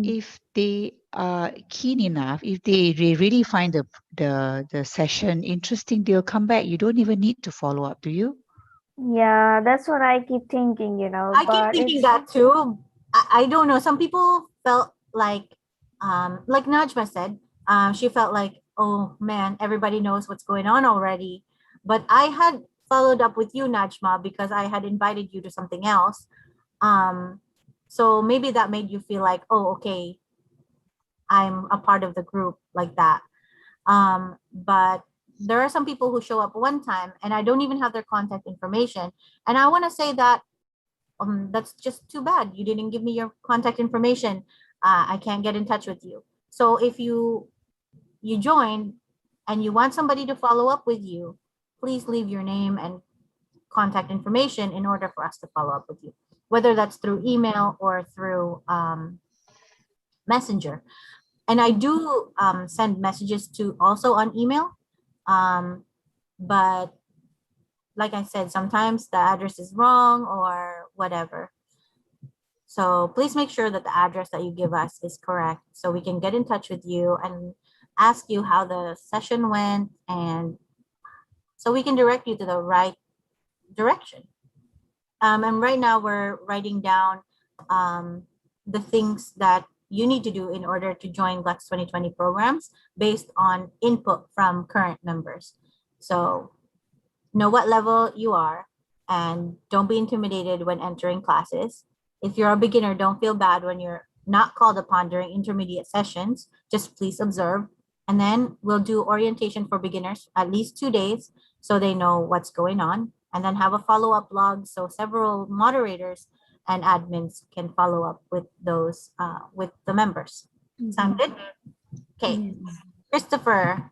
S6: if they are keen enough, if they really find the session interesting, they'll come back. You don't even need to follow up, do you?
S2: Yeah, that's what I keep thinking, you know.
S1: I keep
S2: But
S1: thinking
S2: it's
S1: that too. I don't know. Some people felt like Najma said, she felt like, oh man, everybody knows what's going on already. But I had followed up with you, Najma, because I had invited you to something else. So maybe that made you feel like, oh, okay, I'm a part of the group like that. But there are some people who show up one time and I don't even have their contact information. And I want to say that that's just too bad. You didn't give me your contact information. I can't get in touch with you. So if you join and you want somebody to follow up with you, please leave your name and contact information in order for us to follow up with you, whether that's through email or through Messenger. And I do send messages to also on email. But like I said, sometimes the address is wrong or whatever. So please make sure that the address that you give us is correct so we can get in touch with you and ask you how the session went, and so we can direct you to the right direction. And right now we're writing down the things that you need to do in order to join GLEx 2020 programs based on input from current members. So know what level you are and don't be intimidated when entering classes. If you're a beginner, don't feel bad when you're not called upon during intermediate sessions. Just please observe. And then we'll do orientation for beginners at least 2 days so they know what's going on. And then have a follow-up log so several moderators and admins can follow up with those with the members. Sound good? Okay. Christopher,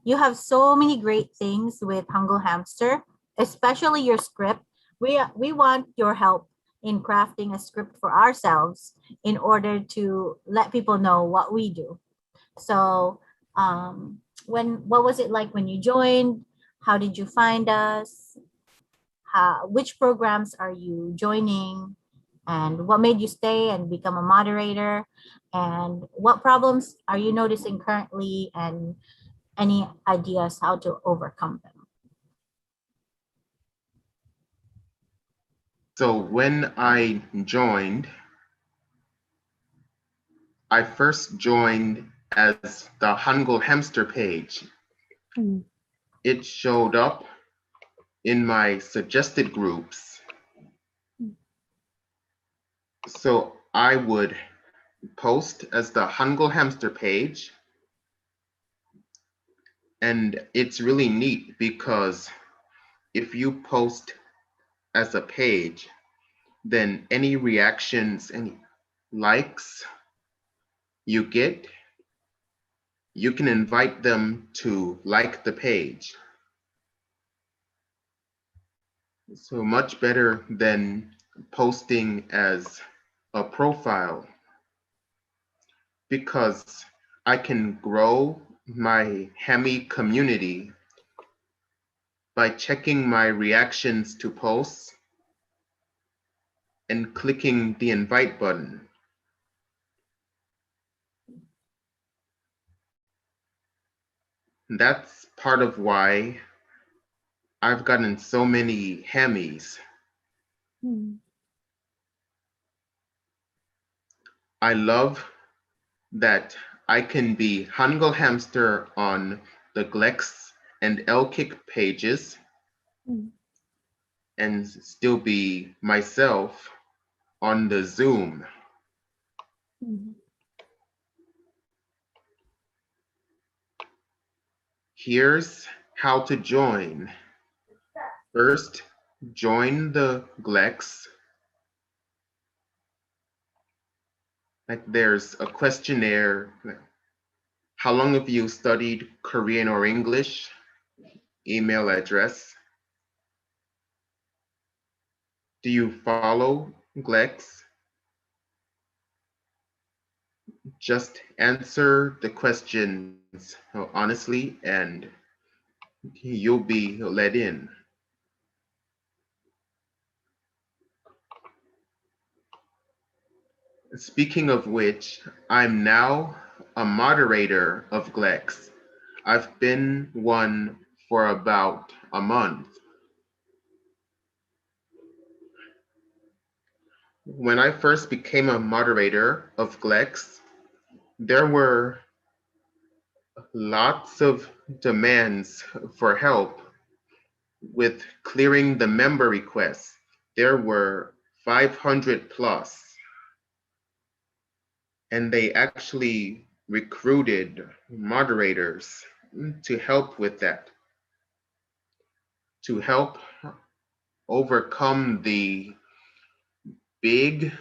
S1: you have so many great things with Hangul Hamster, especially your script. We want your help in crafting a script for ourselves in order to let people know what we do. So what was it like when you joined? How did you find us? Which programs are you joining? And what made you stay and become a moderator? And what problems are you noticing currently? And any ideas how to overcome them?
S5: So when I joined, I first joined as the Hangul Hamster page. It showed up in my suggested groups. So I would post as the Hangul Hamster page. And it's really neat because if you post as a page, then any reactions, any likes you get, you can invite them to like the page. So much better than posting as a profile, because I can grow my Hemi community by checking my reactions to posts and clicking the invite button. That's part of why I've gotten so many Hemis. I love that I can be Hangul Hamster on the GLEx and LKIC pages and still be myself on the Zoom. Here's how to join. First, join the GLEx Like there's a questionnaire. How long have you studied Korean or English? Email address. Do you follow GLEx? Just answer the questions honestly and you'll be let in. Speaking of which, I'm now a moderator of GLEx. I've been one for about a month. When I first became a moderator of GLEx, there were lots of demands for help with clearing the member requests. There were 500 plus, and they actually recruited moderators to help with that, to help overcome the big,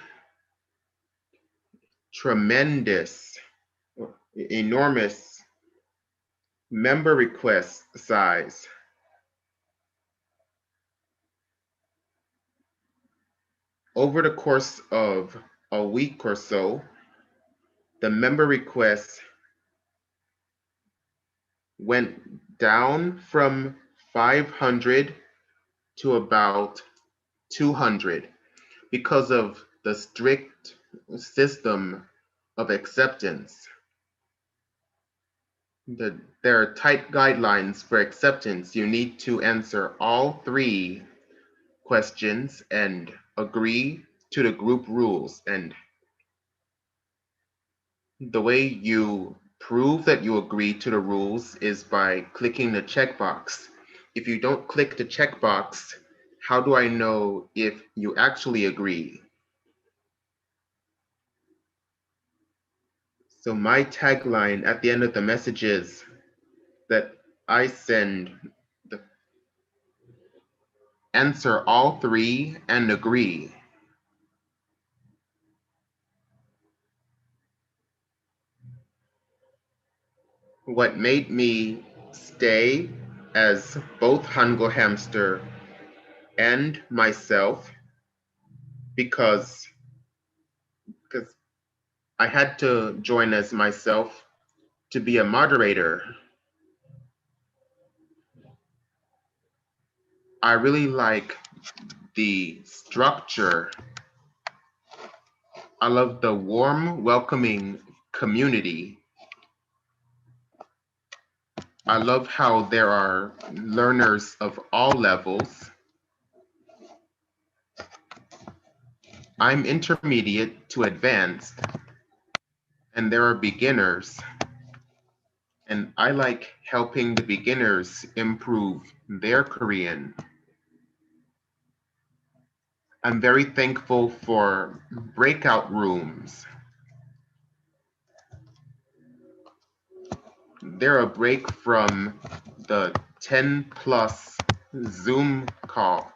S5: tremendous, enormous member request size. Over the course of a week or so, the member requests went down from 500 to about 200 because of the strict system of acceptance. There are tight guidelines for acceptance. You need to answer all 3 questions and agree to the group rules. And the way you prove that you agree to the rules is by clicking the checkbox. If you don't click the checkbox, how do I know if you actually agree? So my tagline at the end of the message is that I send the answer all 3 and agree. What made me stay as both Hango Hamster and myself, because I had to join as myself to be a moderator. I really like the structure. I love the warm, welcoming community. I love how there are learners of all levels. I'm intermediate to advanced, and there are beginners. And I like helping the beginners improve their Korean. I'm very thankful for breakout rooms. They're a break from the 10 plus Zoom call,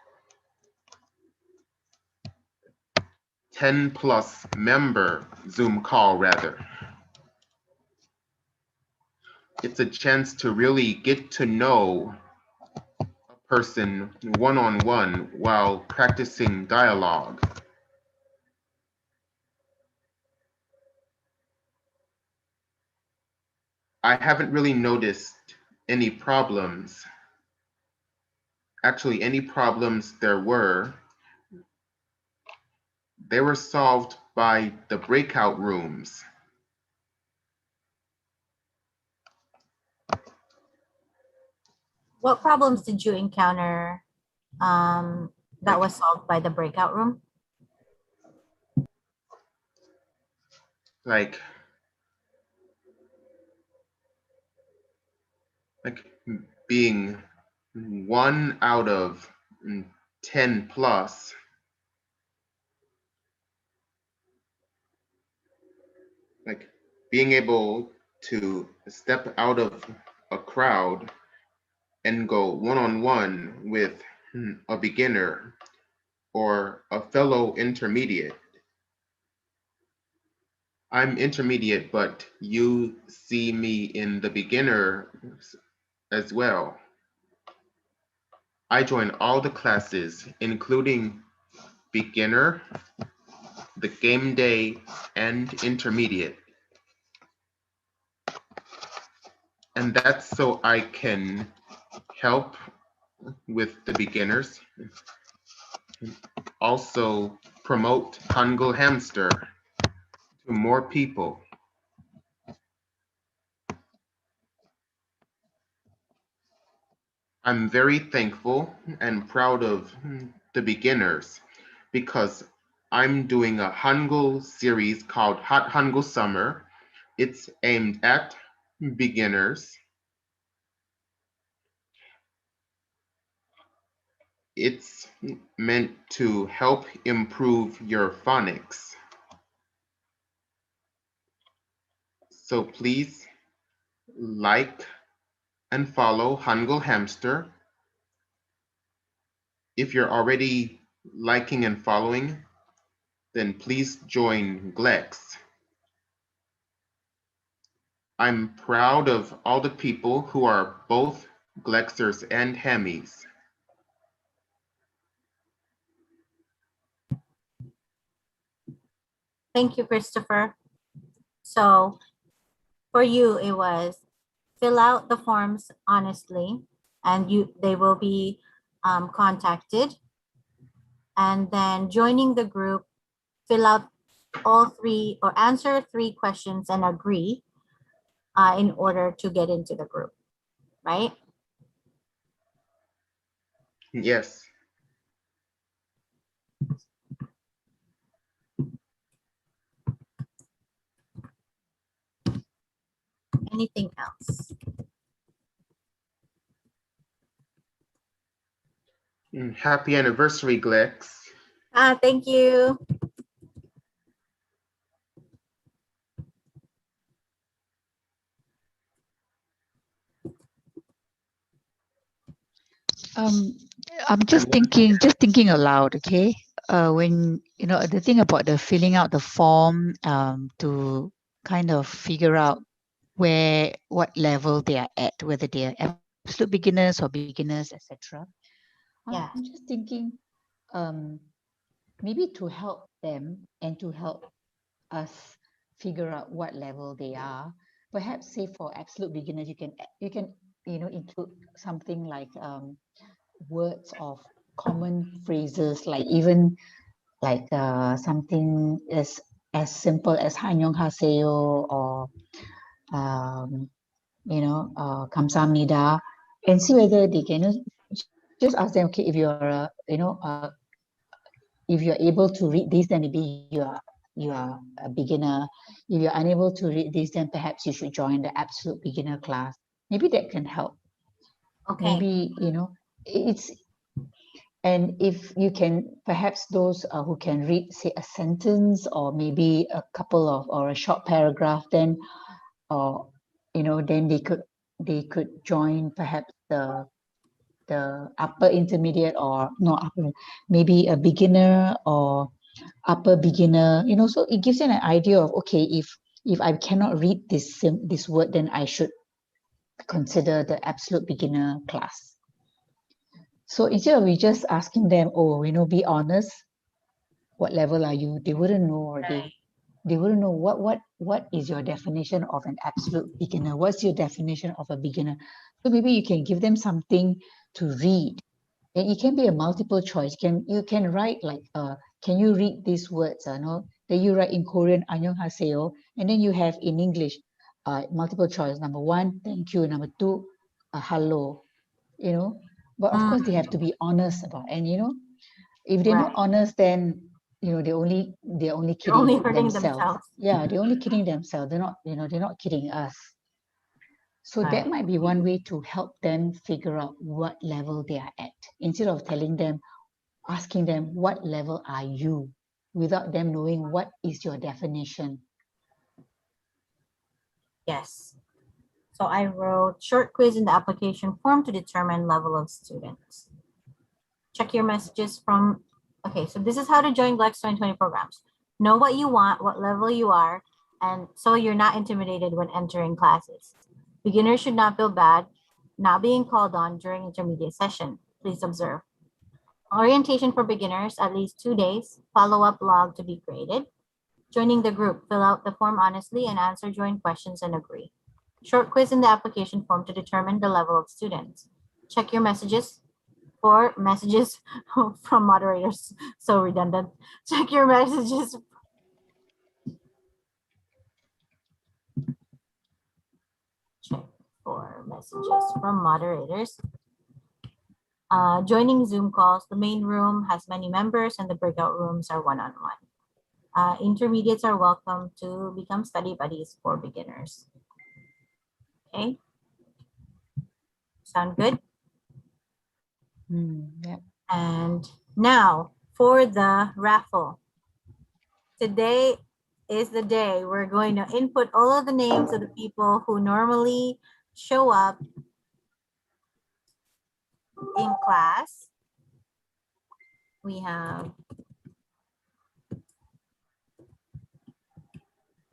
S5: 10 plus member Zoom call rather. It's a chance to really get to know a person one-on-one while practicing dialogue. I haven't really noticed any problems. Actually, any problems there were, they were solved by the breakout rooms.
S1: What problems did you encounter that was solved by the breakout room?
S5: Like being 1 out of 10 plus, like being able to step out of a crowd and go one-on-one with a beginner or a fellow intermediate. I'm intermediate, but you see me in the beginner as well. I join all the classes, including beginner, the game day, and intermediate. And that's so I can help with the beginners. Also promote Hangul Hamster to more people. I'm very thankful and proud of the beginners because I'm doing a Hangul series called Hot Hangul Summer. It's aimed at beginners. It's meant to help improve your phonics. So please like and follow Hangul Hamster. If you're already liking and following, then please join GLEx. I'm proud of all the people who are both GLExers and Hemis.
S1: Thank you, Christopher. So for you, it was fill out the forms honestly, and they will be contacted. And then joining the group, fill out all three or answer 3 questions and agree in order to get into the group, right?
S5: Yes.
S1: Anything else?
S5: Happy anniversary, GLEx.
S1: Thank you.
S6: I'm just thinking aloud, okay? When the thing about the filling out the form to kind of figure out what level they are at, whether they are absolute beginners or beginners, etc.
S1: Yeah.
S6: I'm just thinking, maybe to help them and to help us figure out what level they are. Perhaps say for absolute beginners, you can include something like words of common phrases, like even like something as simple as Hanyong Haseo or Kamsahamnida, and see whether they can just ask them, okay, if you're if you're able to read this, then maybe you are a beginner. If you're unable to read this, then perhaps you should join the absolute beginner class. Maybe that can help.
S1: Okay.
S6: Maybe it's, and if you can, perhaps those who can read, say, a sentence or maybe a couple of or a short paragraph, then then they could join perhaps the upper intermediate, or not upper, maybe a beginner or upper beginner, so it gives you an idea of, okay, if I cannot read this word, then I should consider the absolute beginner class. So instead of we just asking them, be honest, what level are you, they wouldn't know, or they wouldn't know what is your definition of an absolute beginner, what's your definition of a beginner. So maybe you can give them something to read, and it can be a multiple choice. You can write like, can you read these words? Then you write in Korean, 안녕하세요, and then you have in English, multiple choice. Number 1, thank you. Number 2, hello. But of course they have to be honest about. And if they're not honest, then they're only kidding themselves. Yeah, they're only kidding themselves. They're not kidding us. So that might be one way to help them figure out what level they are at, instead of asking them, what level are you, without them knowing what is your definition.
S1: Yes. So I wrote short quiz in the application form to determine level of students. Check your messages from, okay, so this is how to join GLEx 2020 programs. Know what you want, what level you are, and so you're not intimidated when entering classes. Beginners should not feel bad not being called on during intermediate session. Please observe. Orientation for beginners, at least 2 days. Follow-up log to be created. Joining the group, fill out the form honestly and answer joint questions and agree. Short quiz in the application form to determine the level of students. Check your messages for messages from moderators. So redundant. Check your messages. Check for messages from moderators. Joining Zoom calls, the main room has many members and the breakout rooms are one-on-one. Intermediates are welcome to become study buddies for beginners. Okay. Sound good?
S6: Yeah.
S1: And now for the raffle. Today is the day we're going to input all of the names of the people who normally show up in class. We have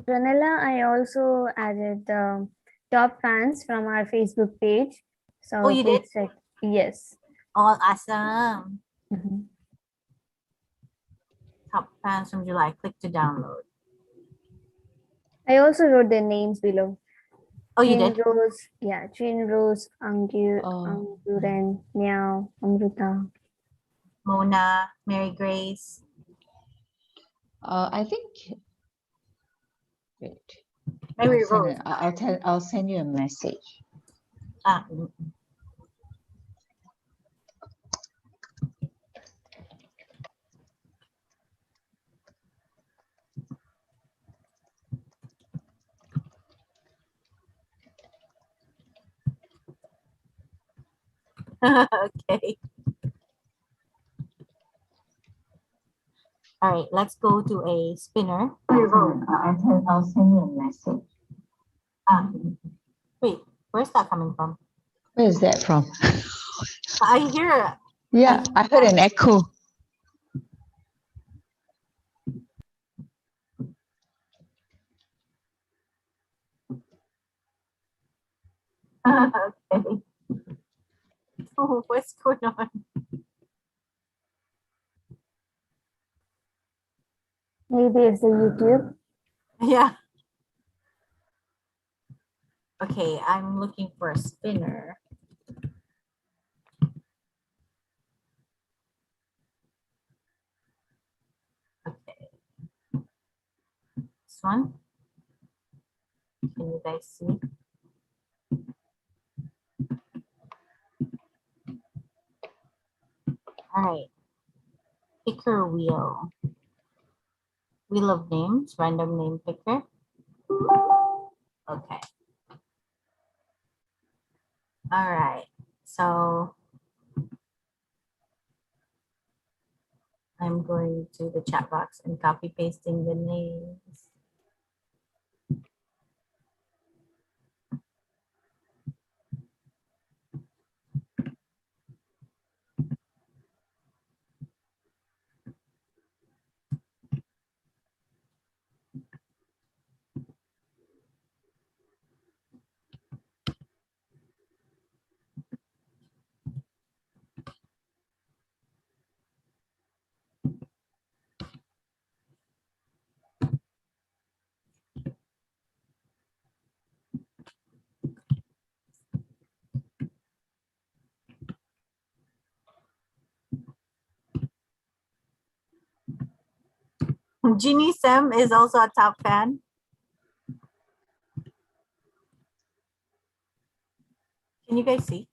S2: Ranella, I also added the top fans from our Facebook page. So
S1: Oh, you did?
S2: please check. Yes.
S1: all awesome.
S2: Mhm.
S1: Top fans from July. Click to download.
S2: I also wrote their names below.
S1: Oh, you did?
S2: Rose, yeah, Chin Rose,
S6: Oh.
S2: Anguren, Meow, Amruta.
S1: Mona, Mary Grace.
S6: I think. Wait.
S1: Mary
S6: I'll
S1: Rose.
S6: send I'll send you a message.
S1: Ah, okay. All right, let's go to a spinner.
S3: I'll send you a message.
S1: Ah, wait, where's that coming from?
S6: Where is that from?
S1: I hear.
S6: Yeah, I heard an echo.
S1: Okay. Oh, what's going on?
S2: Maybe it's the YouTube.
S1: Yeah. Okay, I'm looking for a spinner. Okay. This one. Can you guys see? All right. Picker wheel. Wheel of names, random name picker. Okay. All right. So I'm going to the chat box and copy pasting the names. Ginny Sem is also a top fan. Can you guys see?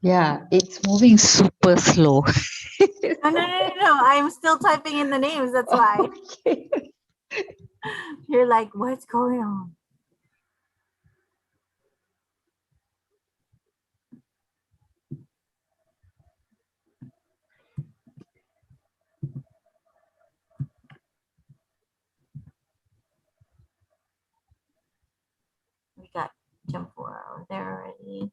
S6: Yeah, it's moving super slow.
S1: No. I'm still typing in the names. That's why.
S6: Okay.
S1: You're like, what's going on? We got jump over there already.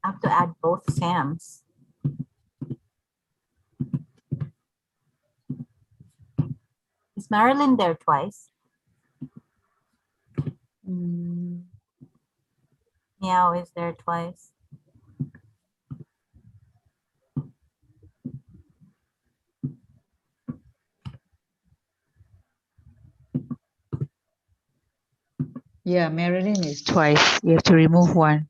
S1: I have to add both Sams. Is Marilyn there twice? Meow is there twice.
S6: Yeah, Marilyn is twice. You have to remove one.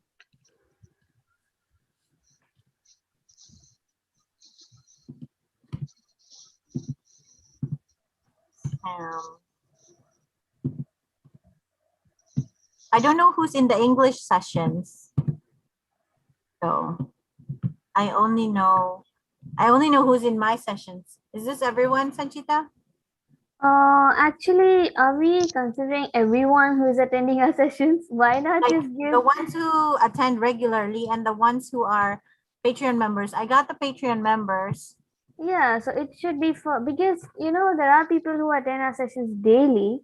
S1: I don't know who's in the English sessions. So I only know who's in my sessions. Is this everyone, Sanchita?
S2: Actually, are we considering everyone who is attending our sessions? Why not
S1: Like
S2: just give
S1: the ones who attend regularly and the ones who are Patreon members. I got the Patreon members.
S2: Yeah, so it should be for, because there are people who attend our sessions daily.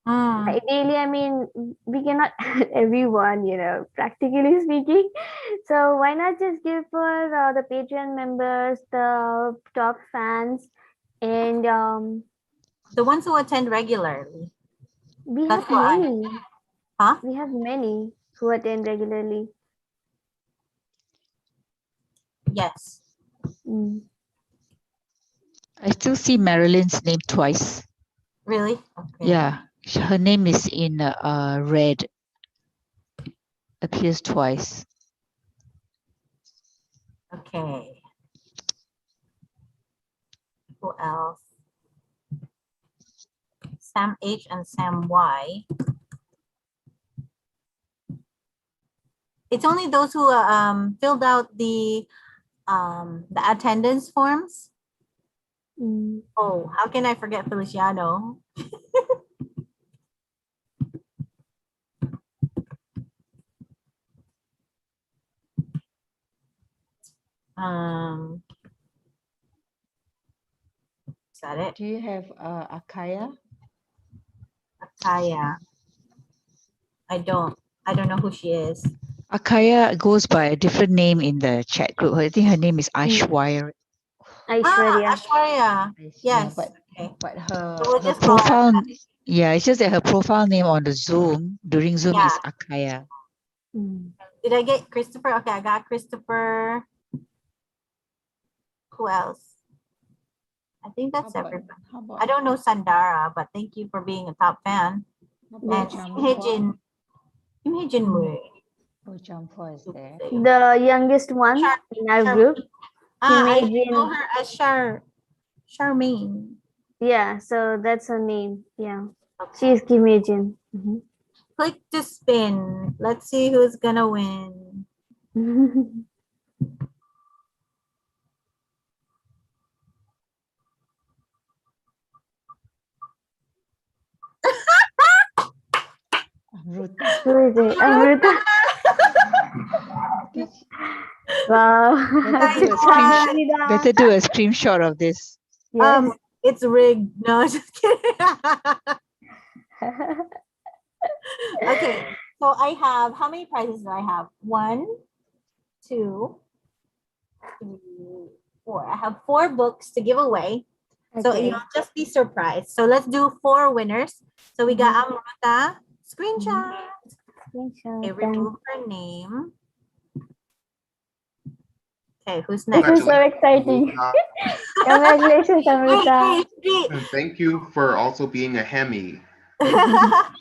S2: By daily, I mean we cannot everyone, practically speaking. So why not just give for the Patreon members, the top fans, and
S1: The ones who attend regularly.
S2: we
S1: That's
S2: have
S1: why.
S2: many.
S1: Huh?
S2: We have many who attend regularly.
S1: Yes.
S6: I still see Marilyn's name twice.
S1: Really? Okay.
S6: Yeah, her name is in red. Appears twice.
S1: Okay. Who else? Sam H and Sam Y. It's only those who filled out the attendance forms. Oh, how can I forget Feliciano? Is that it?
S6: Do you have Akaya?
S1: Akaya. I don't know who she is.
S6: Akaya goes by a different name in the chat group. I think her name is Aishwarya.
S2: Aishwarya.
S1: Ashwarya. Yes.
S6: Yeah, but
S1: So we'll
S6: her
S1: just call her
S6: profile, yeah, it's just that her profile name on the Zoom during Zoom
S1: Yeah.
S6: is Akaya.
S1: Did I get Christopher? Okay, I got Christopher. Who else? I think that's everybody. I don't know Sandara, but thank you for being a top fan. And Kim Hejin Mui.
S6: Oh, Jampo is there.
S2: The youngest one in our group.
S1: I
S2: Kim
S1: know her as Charmaine.
S2: Yeah, so that's her name. Yeah. She's Kim Hejin.
S1: Click to spin. Let's see who's gonna win.
S6: Amruta.
S2: Who is it? Amruta. Wow.
S6: Better do a screenshot of this.
S2: Yes.
S1: It's rigged. No, just kidding. Okay, so I have, how many prizes do I have? 1, 2, 3, 4. I have 4 books to give away. So you'll just be surprised. So let's do 4 winners. So we got Amruta. Screenshot. Okay, remove her name. Okay, who's next?
S2: This is so exciting. Congratulations, Amruta.
S5: And thank you for also being a Hemi. I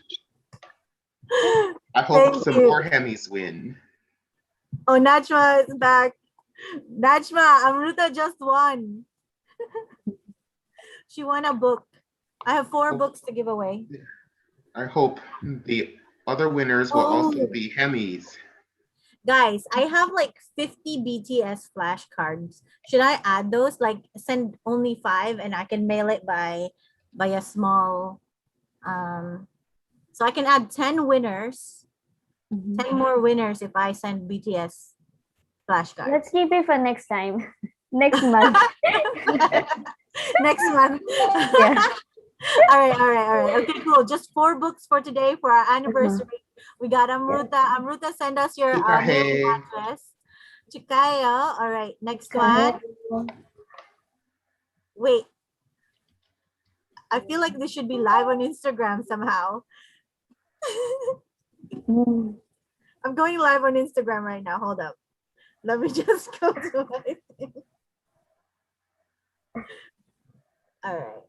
S5: hope some more Hemis win.
S1: Oh, Najma is back. Najma, Amruta just won. She won a book. I have 4 books to give away.
S5: I hope the other winners will also be Hemis.
S1: Guys, I have like 50 BTS flashcards. Should I add those? Like send only 5 and I can mail it by a small so I can add 10 winners. 10 more winners if I send BTS flashcards.
S2: Let's keep it for next time. Next month.
S1: Next month.
S2: Yeah.
S1: All right. Okay, cool. Just 4 books for today for our anniversary. We got Amruta. Amruta, send us your mailing address. Chikayo. All right, next
S2: Chikayo.
S1: one. Wait. I feel like this should be live on Instagram somehow. I'm going live on Instagram right now. Hold up. Let me just go to my thing. All right.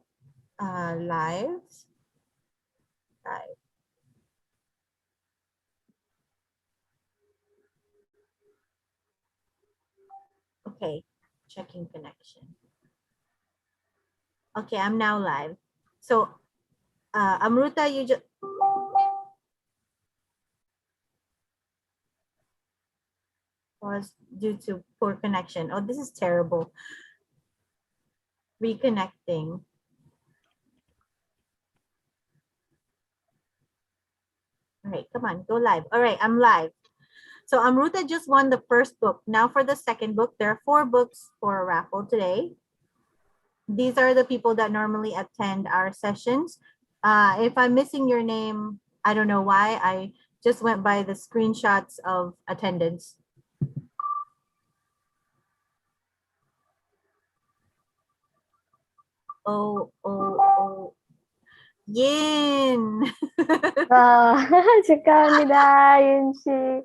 S1: Live. Okay. Checking connection. Okay, I'm now live. So, Amruta, you just... was due to poor connection. Oh, this is terrible. Reconnecting. All right, come on, go live. All right, I'm live. So Amruta just won the first book. Now for the second book, there are 4 books for a raffle today. These are the people that normally attend our sessions. If I'm missing your name, I don't know why. I just went by the screenshots of attendance. Oh. Yin.
S2: 축하합니다, 윤씨.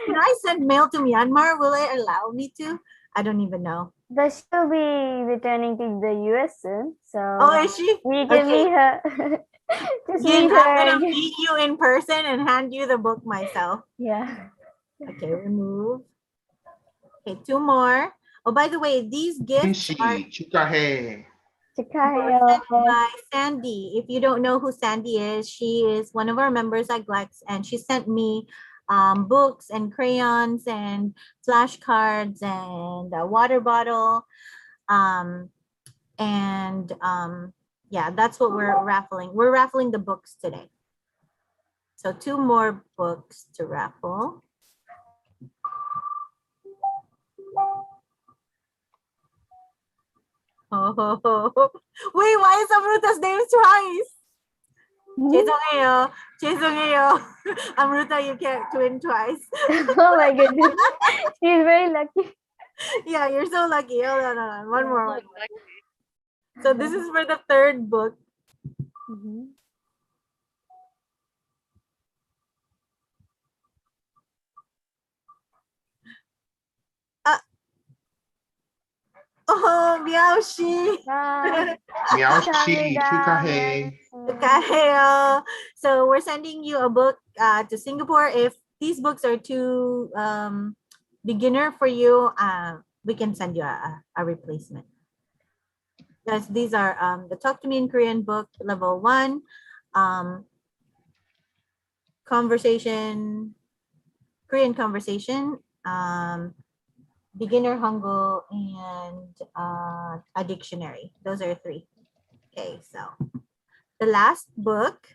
S1: Can I send mail to Myanmar? Will it allow me to? I don't even know.
S2: But she'll be returning to the US soon, so
S1: Oh, is she?
S2: we can meet her. Just
S1: Yin,
S2: meet
S1: I'm
S2: her.
S1: gonna meet you in person and hand you the book myself.
S2: Yeah.
S1: Okay, remove. Okay, 2 more. Oh, by the way, these gifts are
S5: Chukahe.
S2: 축하해요.
S1: by Sandy. If you don't know who Sandy is, she is one of our members at GLEx, and she sent me books and crayons and flashcards and a water bottle. Yeah, that's what we're raffling. We're raffling the books today. So 2 more books to raffle. Oh. Wait, why is Amruta's name twice? 죄송해요. 죄송해요. Amruta, you can't twin twice.
S2: Oh my goodness. She's very lucky.
S1: Yeah, you're so lucky. Hold on. One more.
S4: Lucky.
S1: So this is for the 3rd book. Oh, Meowshi.
S5: Meowshi, Chukahe.
S1: Kaheo. So we're sending you a book to Singapore. If these books are too beginner for you, we can send you a replacement. Yes, these are the Talk to Me in Korean book, level 1, conversation, Korean conversation, beginner Hangul, and a dictionary. Those are 3. Okay, so the last book.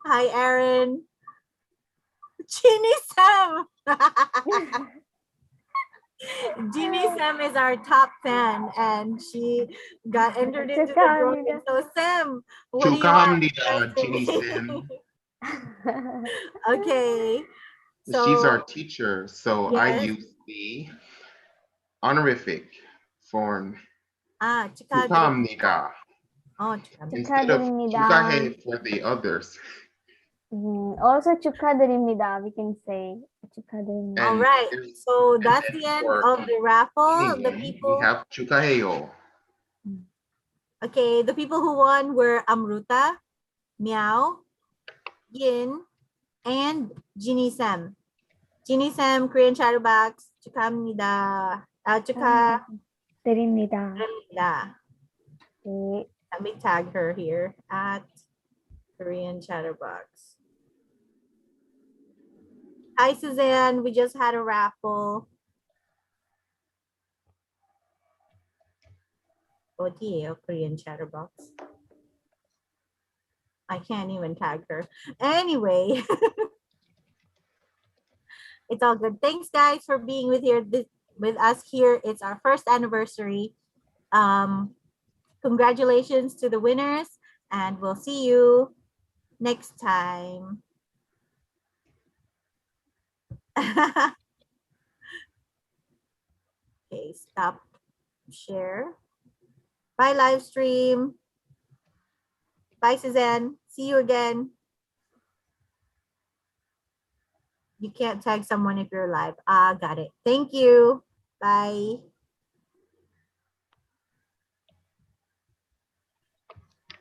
S1: Hi, Aaron. Ginny Sam. Ginny Sam is our top fan, and she got entered into the drawing. So Sam, what do you want?
S5: Ginny Sam.
S1: Okay. So
S5: she's our teacher, so
S1: yes.
S5: I use the honorific form. 축하합니다.
S1: Oh,
S5: instead of 축하해 for the others.
S2: Also 축하드립니다, we can say 축하드립니다.
S1: All right, so that's the end of the raffle. The people
S5: we have 축하해요.
S1: Okay, the people who won were Amruta, Meow, Yin, and Ginny Sam. Ginny Sam, Korean Chatterbox, 축하합니다.
S2: 축하드립니다.
S1: Okay. Let me tag her here at Korean Chatterbox. Hi, Suzanne. We just had a raffle. 어디에요, Korean Chatterbox? I can't even tag her. Anyway, it's all good. Thanks, guys, for being with us here. It's our 1st anniversary. Congratulations to the winners, and we'll see you next time. Okay, stop share. Bye, live stream. Bye, Suzanne. See you again. You can't tag someone if you're live. Got it. Thank you. Bye.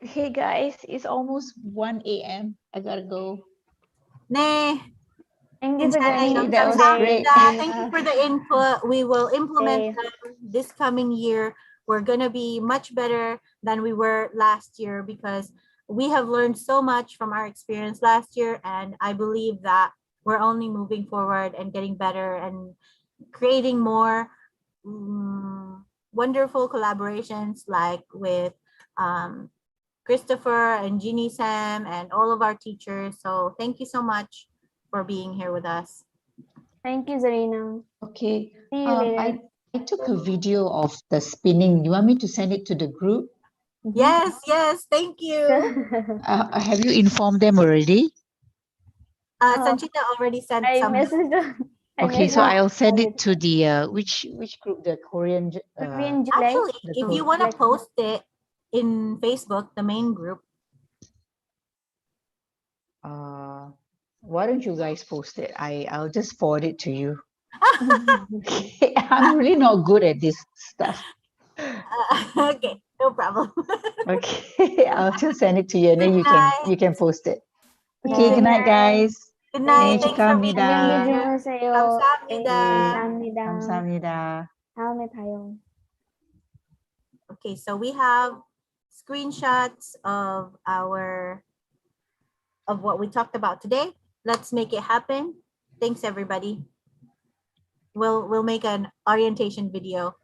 S6: Hey guys, it's almost 1 a.m. I gotta go.
S1: Ne.
S2: Thank you for
S1: Sana,
S2: joining
S1: yung
S2: us
S6: That was
S2: today.
S6: great.
S1: Thank you for the input. We will implement them this coming year. We're going to be much better than we were last year because we have learned so much from our experience last year. And I believe that we're only moving forward and getting better and creating more wonderful collaborations like with Christopher and Jeannie Sam and all of our teachers. So thank you so much for being here with us.
S2: Thank you, Zarina.
S3: Okay.
S2: See you later.
S3: I took a video of the spinning. You want me to send it to the group?
S1: Yes, thank you.
S6: Have you informed them already?
S1: Sanchita already sent
S2: I
S1: some.
S2: messaged.
S6: Okay, so I'll send
S2: it.
S6: it to the which group? The Korean.
S2: Korean GLEx.
S1: Actually,
S3: the
S1: if you
S3: group.
S1: want to post it in Facebook, the main group.
S6: Why don't you guys post it? I'll just forward it to you. I'm really not good at this stuff.
S1: Okay, no problem.
S6: Okay, I'll just send it to you and then you can post it. Okay, good night, guys.
S1: Good night.
S6: 네,
S1: Thanks for being
S6: 축하합니다.
S1: here.
S2: 안녕히
S1: 감사합니다.
S2: 감사합니다.
S6: 감사합니다.
S2: 다음에 봐요.
S1: Okay, so we have screenshots of what we talked about today. Let's make it happen. Thanks, everybody. We'll make an orientation video.